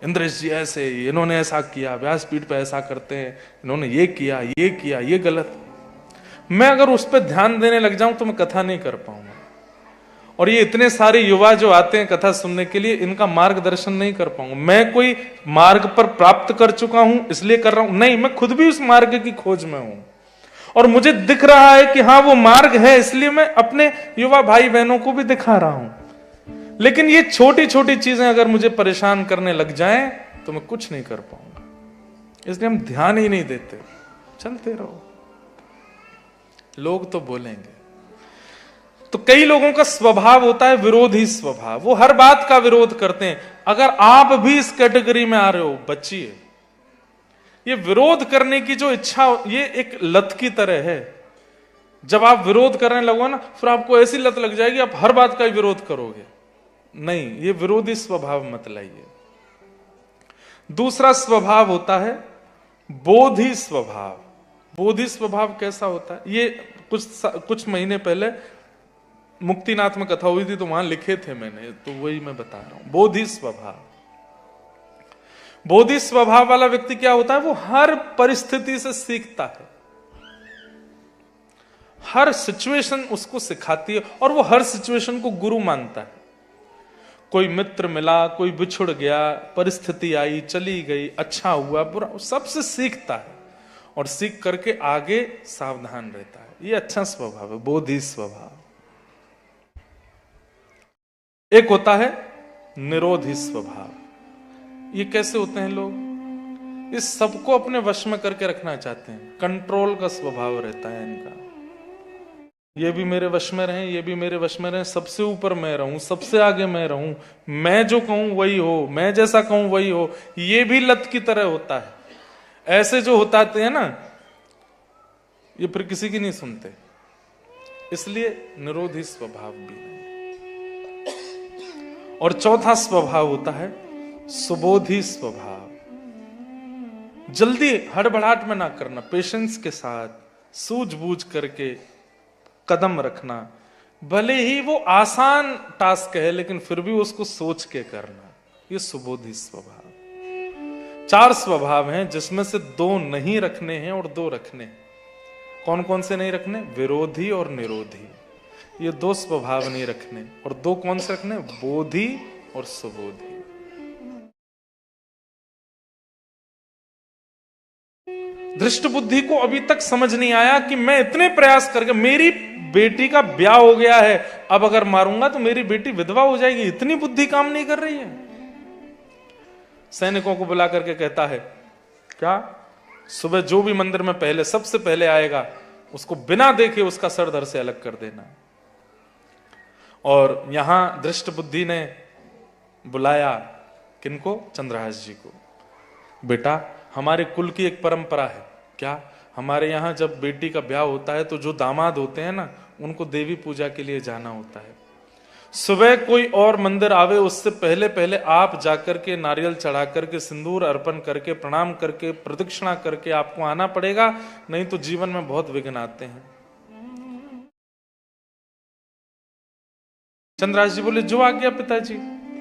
इंद्रेश जी ऐसे, इन्होंने ऐसा किया, व्यासपीठ पे ऐसा करते हैं, इन्होंने ये किया, ये गलत। मैं अगर उस पर ध्यान देने लग जाऊं तो मैं कथा नहीं कर पाऊंगा। और ये इतने सारे युवा जो आते हैं कथा सुनने के लिए, इनका मार्गदर्शन नहीं कर पाऊंगा। मैं कोई मार्ग पर प्राप्त कर चुका हूं इसलिए कर रहा हूं, नहीं, मैं खुद भी उस मार्ग की खोज में हूं, और मुझे दिख रहा है कि हाँ वो मार्ग है, इसलिए मैं अपने युवा भाई बहनों को भी दिखा रहा हूं। लेकिन ये छोटी छोटी चीजें अगर मुझे परेशान करने लग जाएं तो मैं कुछ नहीं कर पाऊंगा, इसलिए हम ध्यान ही नहीं देते, चलते रहो, लोग तो बोलेंगे। तो कई लोगों का स्वभाव होता है विरोधी स्वभाव, वो हर बात का विरोध करते हैं। अगर आप भी इस कैटेगरी में आ रहे हो, बचिए। ये विरोध करने की जो इच्छा, ये एक लत की तरह है। जब आप विरोध करने लगो ना, फिर आपको ऐसी लत लग जाएगी आप हर बात का ही विरोध करोगे। नहीं, ये विरोधी स्वभाव मत लाइए। दूसरा स्वभाव होता है बोधि स्वभाव। बोधि स्वभाव कैसा होता है, ये कुछ महीने पहले मुक्तिनाथ में कथा हुई थी तो वहां लिखे थे मैंने, तो वही मैं बता रहा हूं। बोधि स्वभाव, बोधि स्वभाव वाला व्यक्ति क्या होता है, वो हर परिस्थिति से सीखता है, हर सिचुएशन उसको सिखाती है और वो हर सिचुएशन को गुरु मानता है। कोई मित्र मिला, कोई बिछुड़ गया, परिस्थिति आई, चली गई, अच्छा हुआ बुरा, सबसे सीखता है और सीख करके आगे सावधान रहता है। ये अच्छा स्वभाव है, बोधि स्वभाव। एक होता है निरोधी स्वभाव। ये कैसे होते हैं लोग, इस सबको अपने वश में करके रखना चाहते हैं, कंट्रोल का स्वभाव रहता है इनका। ये भी मेरे वश में रहे, ये भी मेरे वश में रहे, सबसे ऊपर मैं रहूं, सबसे आगे मैं रहूं, मैं जो कहूं वही हो, मैं जैसा कहूं वही हो। ये भी लत की तरह होता है। ऐसे जो होताते हैं ना, ये फिर किसी की नहीं सुनते, इसलिए निरोधी स्वभाव भी नहीं। और चौथा स्वभाव होता है सुबोधि स्वभाव। जल्दी हड़बड़ाहट में ना करना, पेशेंस के साथ सूझबूझ करके कदम रखना। भले ही वो आसान टास्क है लेकिन फिर भी उसको सोच के करना, ये सुबोधि स्वभाव। 4 स्वभाव हैं जिसमें से 2 नहीं रखने हैं और 2 रखने हैं। कौन कौन से नहीं रखने, विरोधी और निरोधी। ये 2 स्वभाव नहीं रखने, और 2 कौन से रखने, बोधि और सुबोधि। धृष्ट बुद्धि को अभी तक समझ नहीं आया कि मैं इतने प्रयास करके, मेरी बेटी का ब्याह हो गया है, अब अगर मारूंगा तो मेरी बेटी विधवा हो जाएगी, इतनी बुद्धि काम नहीं कर रही है। सैनिकों को बुला करके कहता है, क्या सुबह जो भी मंदिर में पहले सबसे पहले आएगा उसको बिना देखे उसका सर धड़ से अलग कर देना। और यहां धृष्ट बुद्धि ने बुलाया किनको, चंद्रहास जी को। बेटा, हमारे कुल की एक परंपरा है, क्या, हमारे यहां जब बेटी का ब्याह होता है तो जो दामाद होते हैं ना, उनको देवी पूजा के लिए जाना होता है। सुबह कोई और मंदिर आवे उससे पहले पहले आप जाकर के नारियल चढ़ा करके, सिंदूर अर्पण करके, प्रणाम करके, प्रदक्षिणा करके आपको आना पड़ेगा, नहीं तो जीवन में बहुत विघ्न आते हैं। चंद्रहास जी बोले, जो आज्ञा पिताजी।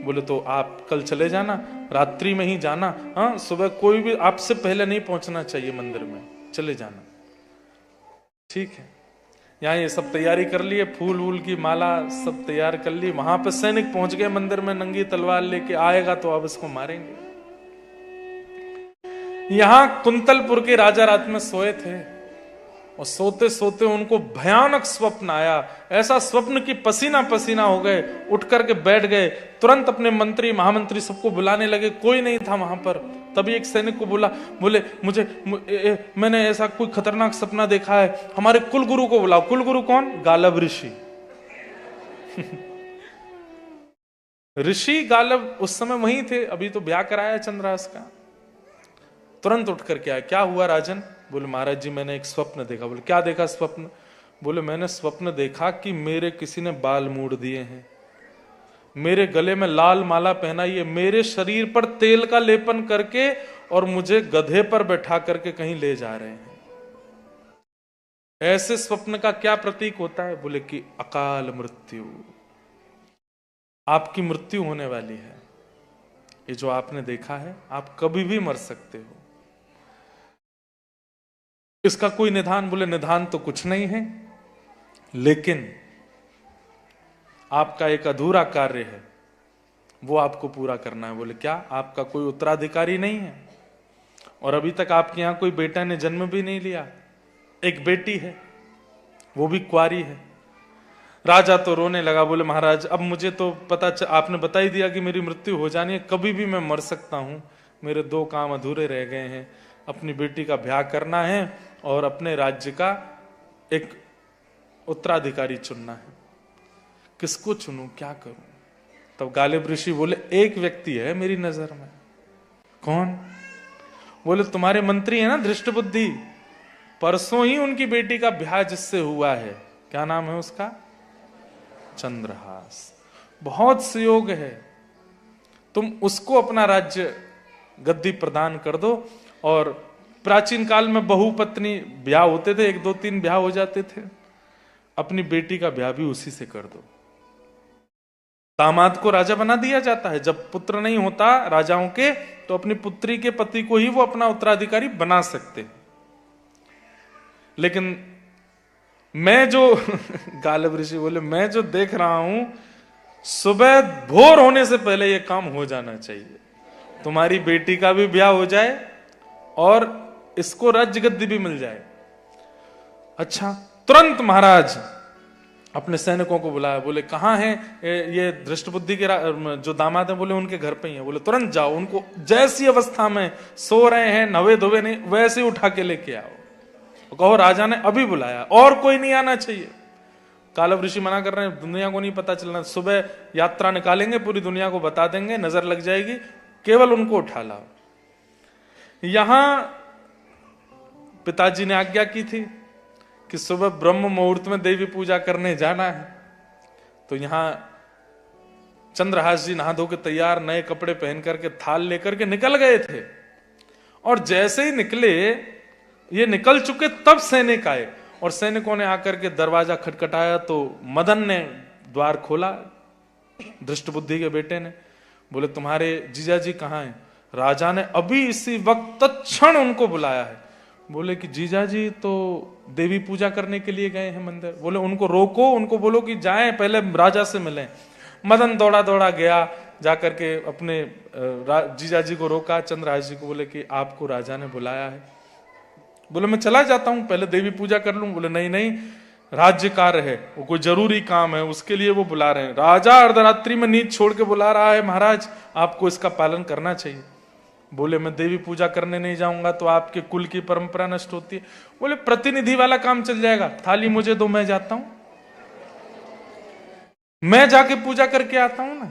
बोले, तो आप कल चले जाना, रात्रि में ही जाना, हाँ, सुबह कोई भी आपसे पहले नहीं पहुंचना चाहिए मंदिर में, चले जाना। ठीक है। यहाँ ये सब तैयारी कर लिए, फूल वूल की माला सब तैयार कर ली। वहां पर सैनिक पहुंच गए मंदिर में, नंगी तलवार लेके, आएगा तो अब इसको मारेंगे। यहां कुंतलपुर के राजा रात में सोए थे और सोते सोते उनको भयानक स्वप्न आया। ऐसा स्वप्न कि पसीना पसीना हो गए, उठ करके बैठ गए, तुरंत अपने मंत्री महामंत्री सबको बुलाने लगे, कोई नहीं था वहां पर। तभी एक सैनिक को बोला, बोले, मैंने ऐसा कोई खतरनाक सपना देखा है, हमारे कुलगुरु को बुलाओ। कुलगुरु कौन, गालब ऋषि। ऋषि गालब उस समय वहीं थे, अभी तो ब्याह कराया चंद्रहास का। तुरंत उठ करके आया, क्या हुआ राजन। बोले, महाराज जी मैंने एक स्वप्न देखा। बोले, क्या देखा स्वप्न। बोले, मैंने स्वप्न देखा कि मेरे किसी ने बाल मूड़ दिए हैं, मेरे गले में लाल माला पहनाई है, मेरे शरीर पर तेल का लेपन करके और मुझे गधे पर बैठा करके कहीं ले जा रहे हैं। ऐसे स्वप्न का क्या प्रतीक होता है। बोले कि अकाल मृत्यु, आपकी मृत्यु होने वाली है। ये जो आपने देखा है, आप कभी भी मर सकते हो। इसका कोई निदान। बोले, निदान तो कुछ नहीं है, लेकिन आपका एक अधूरा कार्य है, वो आपको पूरा करना है। बोले, क्या, आपका कोई उत्तराधिकारी नहीं है और अभी तक आपके यहां कोई बेटा ने जन्म भी नहीं लिया, एक बेटी है, वो भी कुंवारी है। राजा तो रोने लगा। बोले, महाराज अब मुझे तो पता आपने बता ही दिया कि मेरी मृत्यु हो जानी है, कभी भी मैं मर सकता हूं। मेरे 2 काम अधूरे रह गए हैं, अपनी बेटी का ब्याह करना है और अपने राज्य का एक उत्तराधिकारी चुनना है। किसको चुनूं, क्या करूं। तब गालिब ऋषि बोले, एक व्यक्ति है मेरी नजर में। कौन। बोले, तुम्हारे मंत्री है ना धृष्ट बुद्धि, परसों ही उनकी बेटी का ब्याह जिससे हुआ है, क्या नाम है उसका, चंद्रहास। बहुत सुयोग है, तुम उसको अपना राज्य गद्दी प्रदान कर दो और प्राचीन काल में बहुपत्नी ब्याह होते थे, 1 2 3 ब्याह हो जाते थे। अपनी बेटी का ब्याह भी उसी से कर दो। दामाद को राजा बना दिया जाता है। जब पुत्र नहीं होता राजाओं के, तो अपनी पुत्री के पति को ही वो अपना उत्तराधिकारी बना सकते। लेकिन मैं जो गालिब ऋषि बोले, मैं जो देख रहा हूं, सुबह भोर होने से पहले ये काम हो जाना चाहिए। तुम्हारी बेटी का भी ब्याह हो जाए और इसको राज्य गद्दी भी मिल जाए। अच्छा, तुरंत महाराज अपने सैनिकों को बुलाया। बोले कहां है ये दृष्टबुद्धि के जो दामाद है? बोले उनके घर पे ही है। बोले तुरंत जाओ, उनको जैसी अवस्था में सो रहे हैं, नवे धोवे नहीं, वैसे ही उठा के लेके आओ। कहो राजा ने अभी बुलाया, और कोई नहीं आना चाहिए। कालव ऋषि मना कर रहे हैं, दुनिया को नहीं पता चलना। सुबह यात्रा निकालेंगे, पूरी दुनिया को बता देंगे, नजर लग जाएगी, केवल उनको उठा लाओ। यहां पिताजी ने आज्ञा की थी कि सुबह ब्रह्म मुहूर्त में देवी पूजा करने जाना है। तो यहां चंद्रहास जी नहा धो के तैयार, नए कपड़े पहन करके, थाल लेकर के निकल गए थे। और जैसे ही निकले, ये निकल चुके, तब सैनिक आए और सैनिकों ने आकर के दरवाजा खटखटाया। तो मदन ने द्वार खोला, दृष्टबुद्धि के बेटे ने। बोले तुम्हारे जीजा जी कहाँ हैं? राजा ने अभी इसी वक्त तत्क्षण उनको बुलाया है। बोले कि जीजा जी तो देवी पूजा करने के लिए गए हैं मंदिर। बोले उनको रोको, उनको बोलो कि जाएं, पहले राजा से मिलें। मदन दौड़ा दौड़ा गया, जाकर के अपने जीजा जी को रोका। चंद्रहास जी को बोले कि आपको राजा ने बुलाया है। बोले मैं चला जाता हूं, पहले देवी पूजा कर लूं। बोले नहीं नहीं, राज्य कार्य है, वो कोई जरूरी काम है, उसके लिए वो बुला रहे हैं। राजा अर्धरात्रि में नींद छोड़ के बुला रहा है, महाराज आपको इसका पालन करना चाहिए। बोले मैं देवी पूजा करने नहीं जाऊंगा तो आपके कुल की परंपरा नष्ट होती है। बोले प्रतिनिधि वाला काम चल जाएगा, थाली मुझे दो, मैं जाता हूं, मैं जाके पूजा करके आता हूं ना।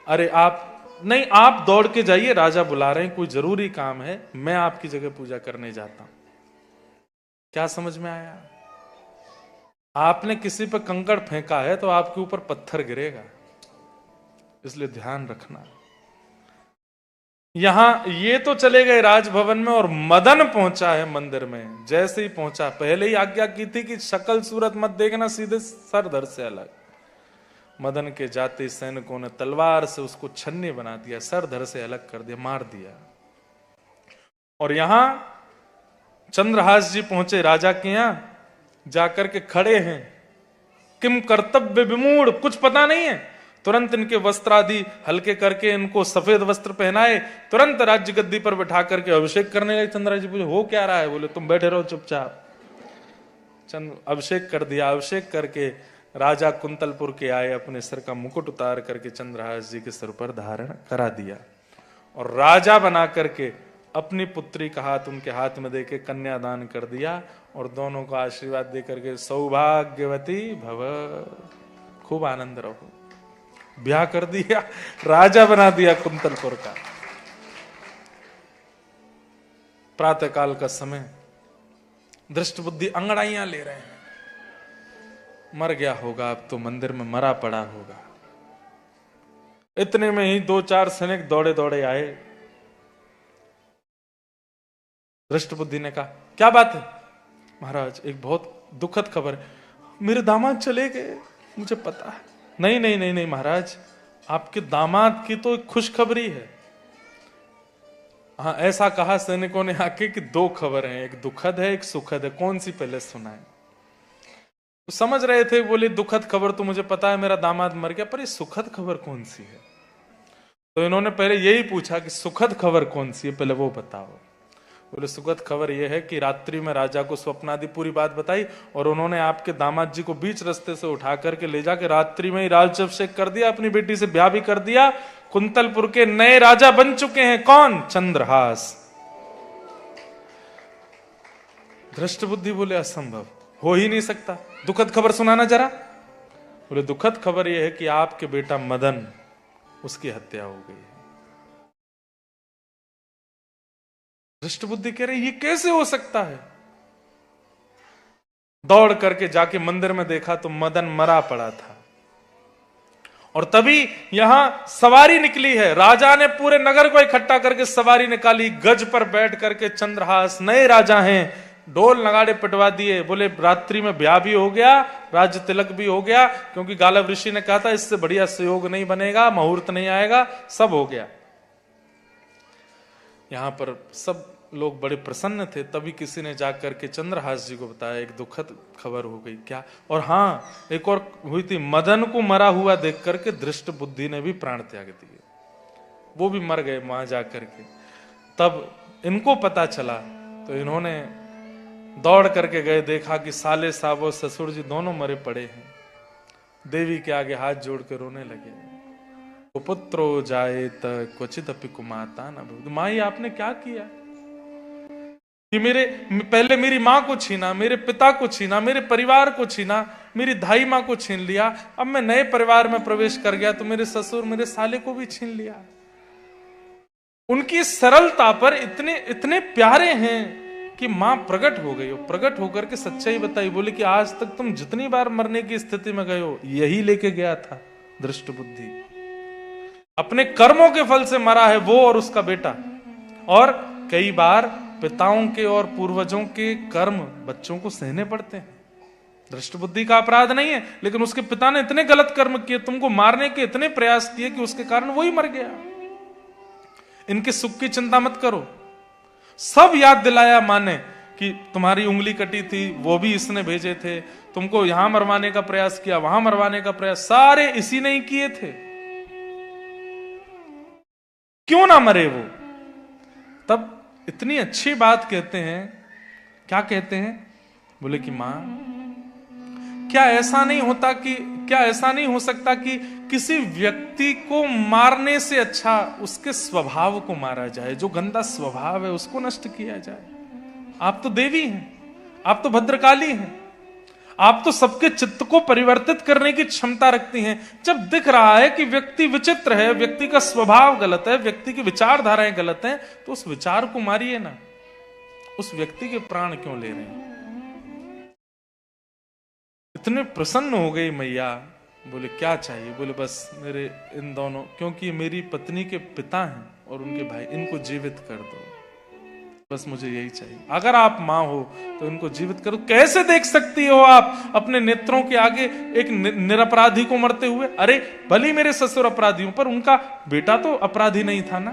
अरे आप नहीं, आप दौड़ के जाइए, राजा बुला रहे हैं, कोई जरूरी काम है, मैं आपकी जगह पूजा करने जाता हूं। क्या समझ में आया? आपने किसी पर कंकड़ फेंका है तो आपके ऊपर पत्थर गिरेगा, इसलिए ध्यान रखना। यहां ये तो चले गए राजभवन में और मदन पहुंचा है मंदिर में। जैसे ही पहुंचा, पहले ही आज्ञा की थी कि शक्ल सूरत मत देखना, सीधे सर धड़ से अलग। मदन के जाते सैनिकों ने तलवार से उसको छन्नी बना दिया, सर धड़ से अलग कर दिया, मार दिया। और यहां चंद्रहास जी पहुंचे राजा के यहां, जाकर के खड़े हैं, किम कर्तव्य विमूढ़, कुछ पता नहीं है। तुरंत इनके वस्त्र आदि हल्के करके इनको सफेद वस्त्र पहनाए, तुरंत राज्य गद्दी पर बैठा करके अभिषेक करने लगे। चंद्रहास जी पूछे हो क्या रहा है? बोले तुम बैठे रहो चुपचाप। अभिषेक कर दिया। अभिषेक करके राजा कुंतलपुर के आए, अपने सिर का मुकुट उतार करके चंद्रहास जी के सिर पर धारण करा दिया और राजा बना करके अपनी पुत्री का हाथ उनके हाथ में देके कन्यादान कर दिया और दोनों को आशीर्वाद दे करके सौभाग्यवती भव, खूब आनंद रहो। ब्याह कर दिया, राजा बना दिया कुंतलपुर का। प्रातःकाल का समय, दृष्टबुद्धि अंगड़ाइयां ले रहे हैं, मर गया होगा, अब तो मंदिर में मरा पड़ा होगा। इतने में ही 2 4 सैनिक दौड़े दौड़े आए। दृष्टबुद्धि ने कहा क्या बात है? महाराज एक बहुत दुखद खबर है, मेरे दामाद चले गए, मुझे पता है। नहीं नहीं नहीं नहीं महाराज, आपके दामाद की तो एक खुशखबरी है। हाँ, ऐसा कहा सैनिकों ने आके कि 2 खबर हैं, एक दुखद है एक सुखद है, कौन सी पहले सुनाए? तो समझ रहे थे, बोले दुखद खबर तो मुझे पता है, मेरा दामाद मर गया, पर ये सुखद खबर कौन सी है? तो इन्होंने पहले यही पूछा कि सुखद खबर कौन सी है, पहले वो बताओ। बोले सुखद खबर यह है कि रात्रि में राजा को स्वप्न आदि पूरी बात बताई और उन्होंने आपके दामाद जी को बीच रास्ते से उठा करके ले जाके रात्रि में ही राज्याभिषेक कर दिया, अपनी बेटी से ब्याह भी कर दिया। कुंतलपुर के नए राजा बन चुके हैं। कौन? चंद्रहास। दृष्टबुद्धि बोले असंभव, हो ही नहीं सकता, दुखद खबर सुनाना जरा। बोले दुखद खबर यह है कि आपके बेटा मदन, उसकी हत्या हो गई है। दृष्टबुद्धि कह रहे ये कैसे हो सकता है? दौड़ करके जाके मंदिर में देखा तो मदन मरा पड़ा था और तभी यहां सवारी निकली है। राजा ने पूरे नगर को इकट्ठा करके सवारी निकाली, गज पर बैठ करके चंद्रहास, नए राजा हैं, ढोल नगाड़े पिटवा दिए। बोले रात्रि में ब्याह भी हो गया, राज्य तिलक भी हो गया, क्योंकि गालव ऋषि ने कहा था इससे बढ़िया संयोग नहीं बनेगा, मुहूर्त नहीं आएगा, सब हो गया। यहां पर सब लोग बड़े प्रसन्न थे। तभी किसी ने जाकर के चंद्रहास जी को बताया, एक दुखद खबर हो गई। क्या? और हाँ, एक और हुई थी, मदन को मरा हुआ देख करके दृष्ट बुद्धि ने भी प्राण त्याग दिए, वो भी मर गए वहां जाकर के। तब इनको पता चला तो इन्होंने दौड़ करके गए, देखा कि साले साहब और ससुर जी दोनों मरे पड़े हैं। देवी के आगे हाथ जोड़ के रोने लगे। पुत्रो जाए क्वचित अपि कुमाता न भूत। माई आपने क्या किया कि पहले मेरी मां को छीना, मेरे पिता को छीना, मेरे परिवार को छीना, मेरी धाई मां को छीन लिया, अब मैं नए परिवार में प्रवेश कर गया तो मेरे ससुर मेरे साले को भी छीन लिया। उनकी सरलता पर इतने इतने प्यारे हैं कि मां प्रकट हो गई, प्रकट होकर के सच्चाई बताई। बोले कि आज तक तुम जितनी बार मरने की स्थिति में गए हो, यही लेके गया था दृष्ट बुद्धि। अपने कर्मों के फल से मरा है वो और उसका बेटा। और कई बार पिताओं के और पूर्वजों के कर्म बच्चों को सहने पड़ते हैं। दृष्ट बुद्धि का अपराध नहीं है, लेकिन उसके पिता ने इतने गलत कर्म किए, तुमको मारने के इतने प्रयास किए कि उसके कारण वही मर गया। इनके सुख की चिंता मत करो। सब याद दिलाया मां ने कि तुम्हारी उंगली कटी थी, वो भी इसने भेजे थे, तुमको यहां मरवाने का प्रयास किया, वहां मरवाने का प्रयास, सारे इसी ने ही किए थे। क्यों ना मरे वो? तब इतनी अच्छी बात कहते हैं। क्या कहते हैं? बोले कि मां, क्या ऐसा नहीं होता कि क्या ऐसा नहीं हो सकता कि किसी व्यक्ति को मारने से अच्छा उसके स्वभाव को मारा जाए, जो गंदा स्वभाव है उसको नष्ट किया जाए। आप तो देवी हैं, आप तो भद्रकाली हैं, आप तो सबके चित्त को परिवर्तित करने की क्षमता रखती हैं। जब दिख रहा है कि व्यक्ति विचित्र है, व्यक्ति का स्वभाव गलत है, व्यक्ति की विचारधाराएं गलत हैं, तो उस विचार को मारिए ना, उस व्यक्ति के प्राण क्यों ले रहे हैं? इतने प्रसन्न हो गई मैया। बोले क्या चाहिए? बोले बस मेरे इन दोनों, क्योंकि मेरी पत्नी के पिता हैं और उनके भाई, इनको जीवित कर दो, बस मुझे यही चाहिए। अगर आप मां हो तो इनको जीवित करो। कैसे देख सकती हो आप अपने नेत्रों के आगे एक निरपराधी को मरते हुए? अरे भली मेरे ससुर अपराधी हूं, पर उनका बेटा तो अपराधी नहीं था ना।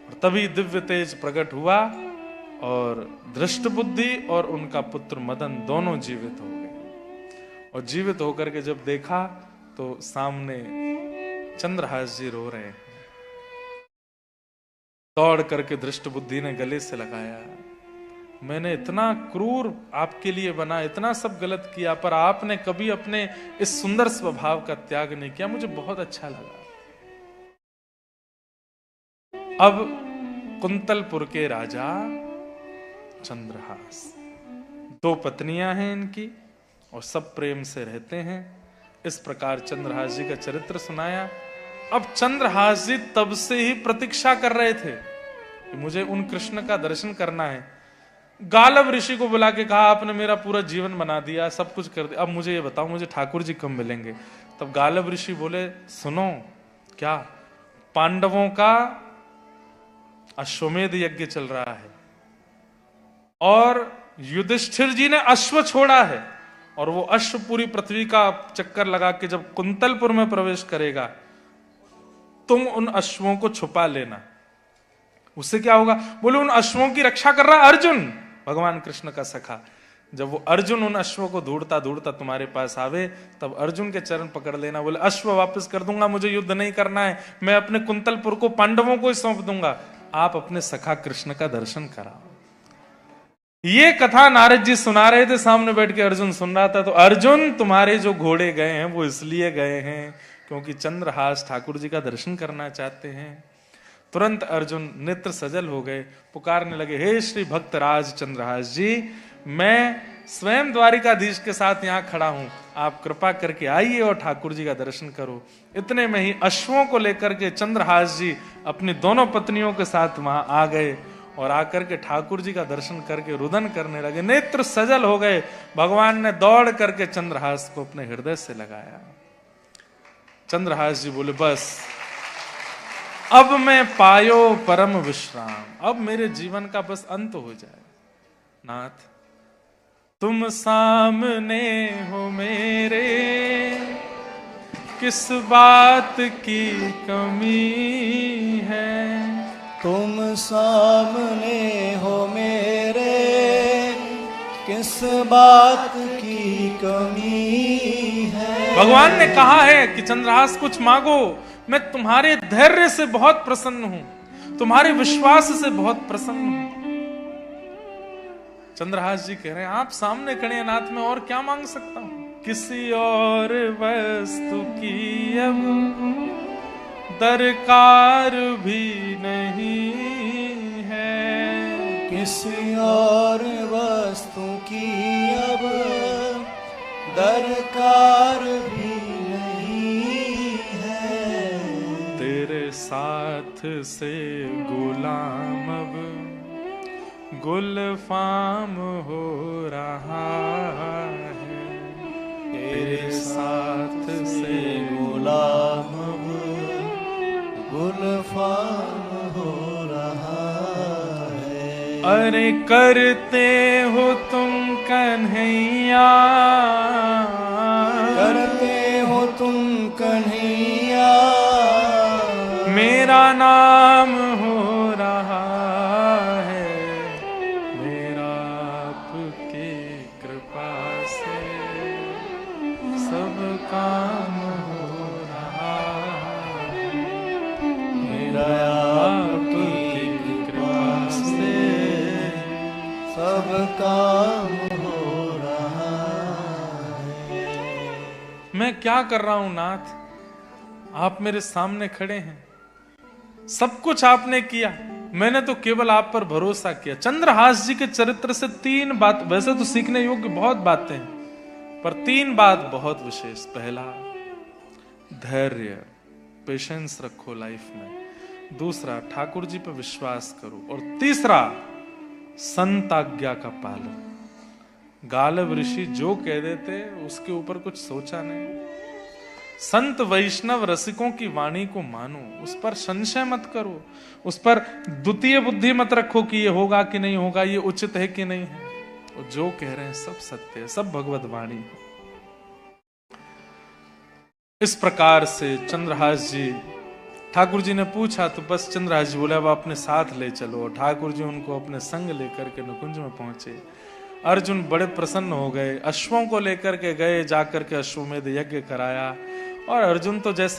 और तभी दिव्य तेज प्रकट हुआ और दृष्ट बुद्धि और उनका पुत्र मदन दोनों जीवित हो गए। और जीवित होकर के जब देखा तो सामने चंद्रहास जी रो रहे हैं। दौड़ करके दृष्ट बुद्धि ने गले से लगाया, मैंने इतना क्रूर आपके लिए बना, इतना सब गलत किया, पर आपने कभी अपने इस सुंदर स्वभाव का त्याग नहीं किया, मुझे बहुत अच्छा लगा। अब कुंतलपुर के राजा चंद्रहास, 2 पत्नियां हैं इनकी और सब प्रेम से रहते हैं। इस प्रकार चंद्रहास जी का चरित्र सुनाया। अब चंद्रहास जी तब से ही प्रतीक्षा कर रहे थे कि मुझे उन कृष्ण का दर्शन करना है। गालव ऋषि को बुला के कहा, आपने मेरा पूरा जीवन बना दिया, सब कुछ कर दिया, अब मुझे ये बताओ मुझे ठाकुर जी कब मिलेंगे? तब गालव ऋषि बोले, सुनो, क्या पांडवों का अश्वमेध यज्ञ चल रहा है और युधिष्ठिर जी ने अश्व छोड़ा है, और वो अश्व पूरी पृथ्वी का चक्कर लगा के जब कुंतलपुर में प्रवेश करेगा, तुम उन अश्वों को छुपा लेना। उससे क्या होगा? बोले उन अश्वों की रक्षा कर रहा अर्जुन, भगवान कृष्ण का सखा। जब वो अर्जुन उन अश्वों को ढूंढता ढूंढता तुम्हारे पास आवे, तब अर्जुन के चरण पकड़ लेना। बोले अश्व वापस कर दूंगा, मुझे युद्ध नहीं करना है, मैं अपने कुंतलपुर को पांडवों को ही सौंप दूंगा, आप अपने सखा कृष्ण का दर्शन कराओ। ये कथा नारद जी सुना रहे थे, सामने बैठ के अर्जुन सुन रहा था। तो अर्जुन, तुम्हारे जो घोड़े गए हैं वो इसलिए गए हैं क्योंकि चंद्रहास ठाकुर जी का दर्शन करना चाहते हैं। तुरंत अर्जुन नेत्र सजल हो गए, पुकारने लगे, हे श्री भक्तराज चंद्रहास जी, मैं स्वयं द्वारिकाधीश के साथ यहाँ खड़ा हूं, आप कृपा करके आइए और ठाकुर जी का दर्शन करो। इतने में ही अश्वों को लेकर के चंद्रहास जी अपनी दोनों पत्नियों के साथ वहां आ गए और आकर के ठाकुर जी का दर्शन करके रुदन करने लगे, नेत्र सजल हो गए। भगवान ने दौड़ करके चंद्रहास को अपने हृदय से लगाया। चंद्रहास जी बोले बस अब मैं पायो परम विश्राम, अब मेरे जीवन का बस अंत हो जाए। नाथ तुम सामने हो मेरे, किस बात की कमी है। तुम सामने हो मेरे, किस बात की कमी है। भगवान ने कहा है कि चंद्रहास कुछ मांगो, मैं तुम्हारे धैर्य से बहुत प्रसन्न हूं, तुम्हारे विश्वास से बहुत प्रसन्न हूं। चंद्रहास जी कह रहे हैं आप सामने खड़े हैं नाथ, में और क्या मांग सकता हूं। किसी और वस्तु की अब दरकार भी नहीं है, किसी और वस्तु की अब दरकार भी नहीं है। तेरे साथ से गुलाम अब गुलफाम हो रहा है, तेरे साथ से गुलाम अब गुलफाम हो रहा है। अरे करते हो तुम कन्हैया, करते हो तुम कन्हैया, मेरा नाम हो रहा है, मेरा आपकी कृपा से सब काम हो रहा है, मेरा आपकी कृपा से सब काम हो रहा है। मैं क्या कर रहा हूं नाथ, आप मेरे सामने खड़े हैं, सब कुछ आपने किया, मैंने तो केवल आप पर भरोसा किया। चंद्रहास जी के चरित्र से 3 बात, वैसे तो सीखने योग्य बहुत बातें हैं, पर 3 बात बहुत विशेष। पहला, धैर्य, पेशेंस रखो लाइफ में। दूसरा, ठाकुर जी पर विश्वास करो। और तीसरा, संत आज्ञा का पालन। गालव ऋषि जो कह देते उसके ऊपर कुछ सोचा नहीं। संत वैष्णव रसिकों की वाणी को मानो, उस पर संशय मत करो, उस पर द्वितीय बुद्धि मत रखो कि ये होगा कि नहीं होगा, ये उचित है कि नहीं है। और जो कह रहे हैं सब सत्य है, सब भगवत वाणी है। इस प्रकार से चंद्रहास जी, ठाकुर जी ने पूछा तो बस चंद्रहास जी बोले अब अपने साथ ले चलो। और ठाकुर जी उनको अपने संग लेकर के निकुंज में पहुंचे। अर्जुन बड़े प्रसन्न हो गए, अश्वों को लेकर के गए, जाकर के अश्वमेध यज्ञ कराया। और अर्जुन तो जैसे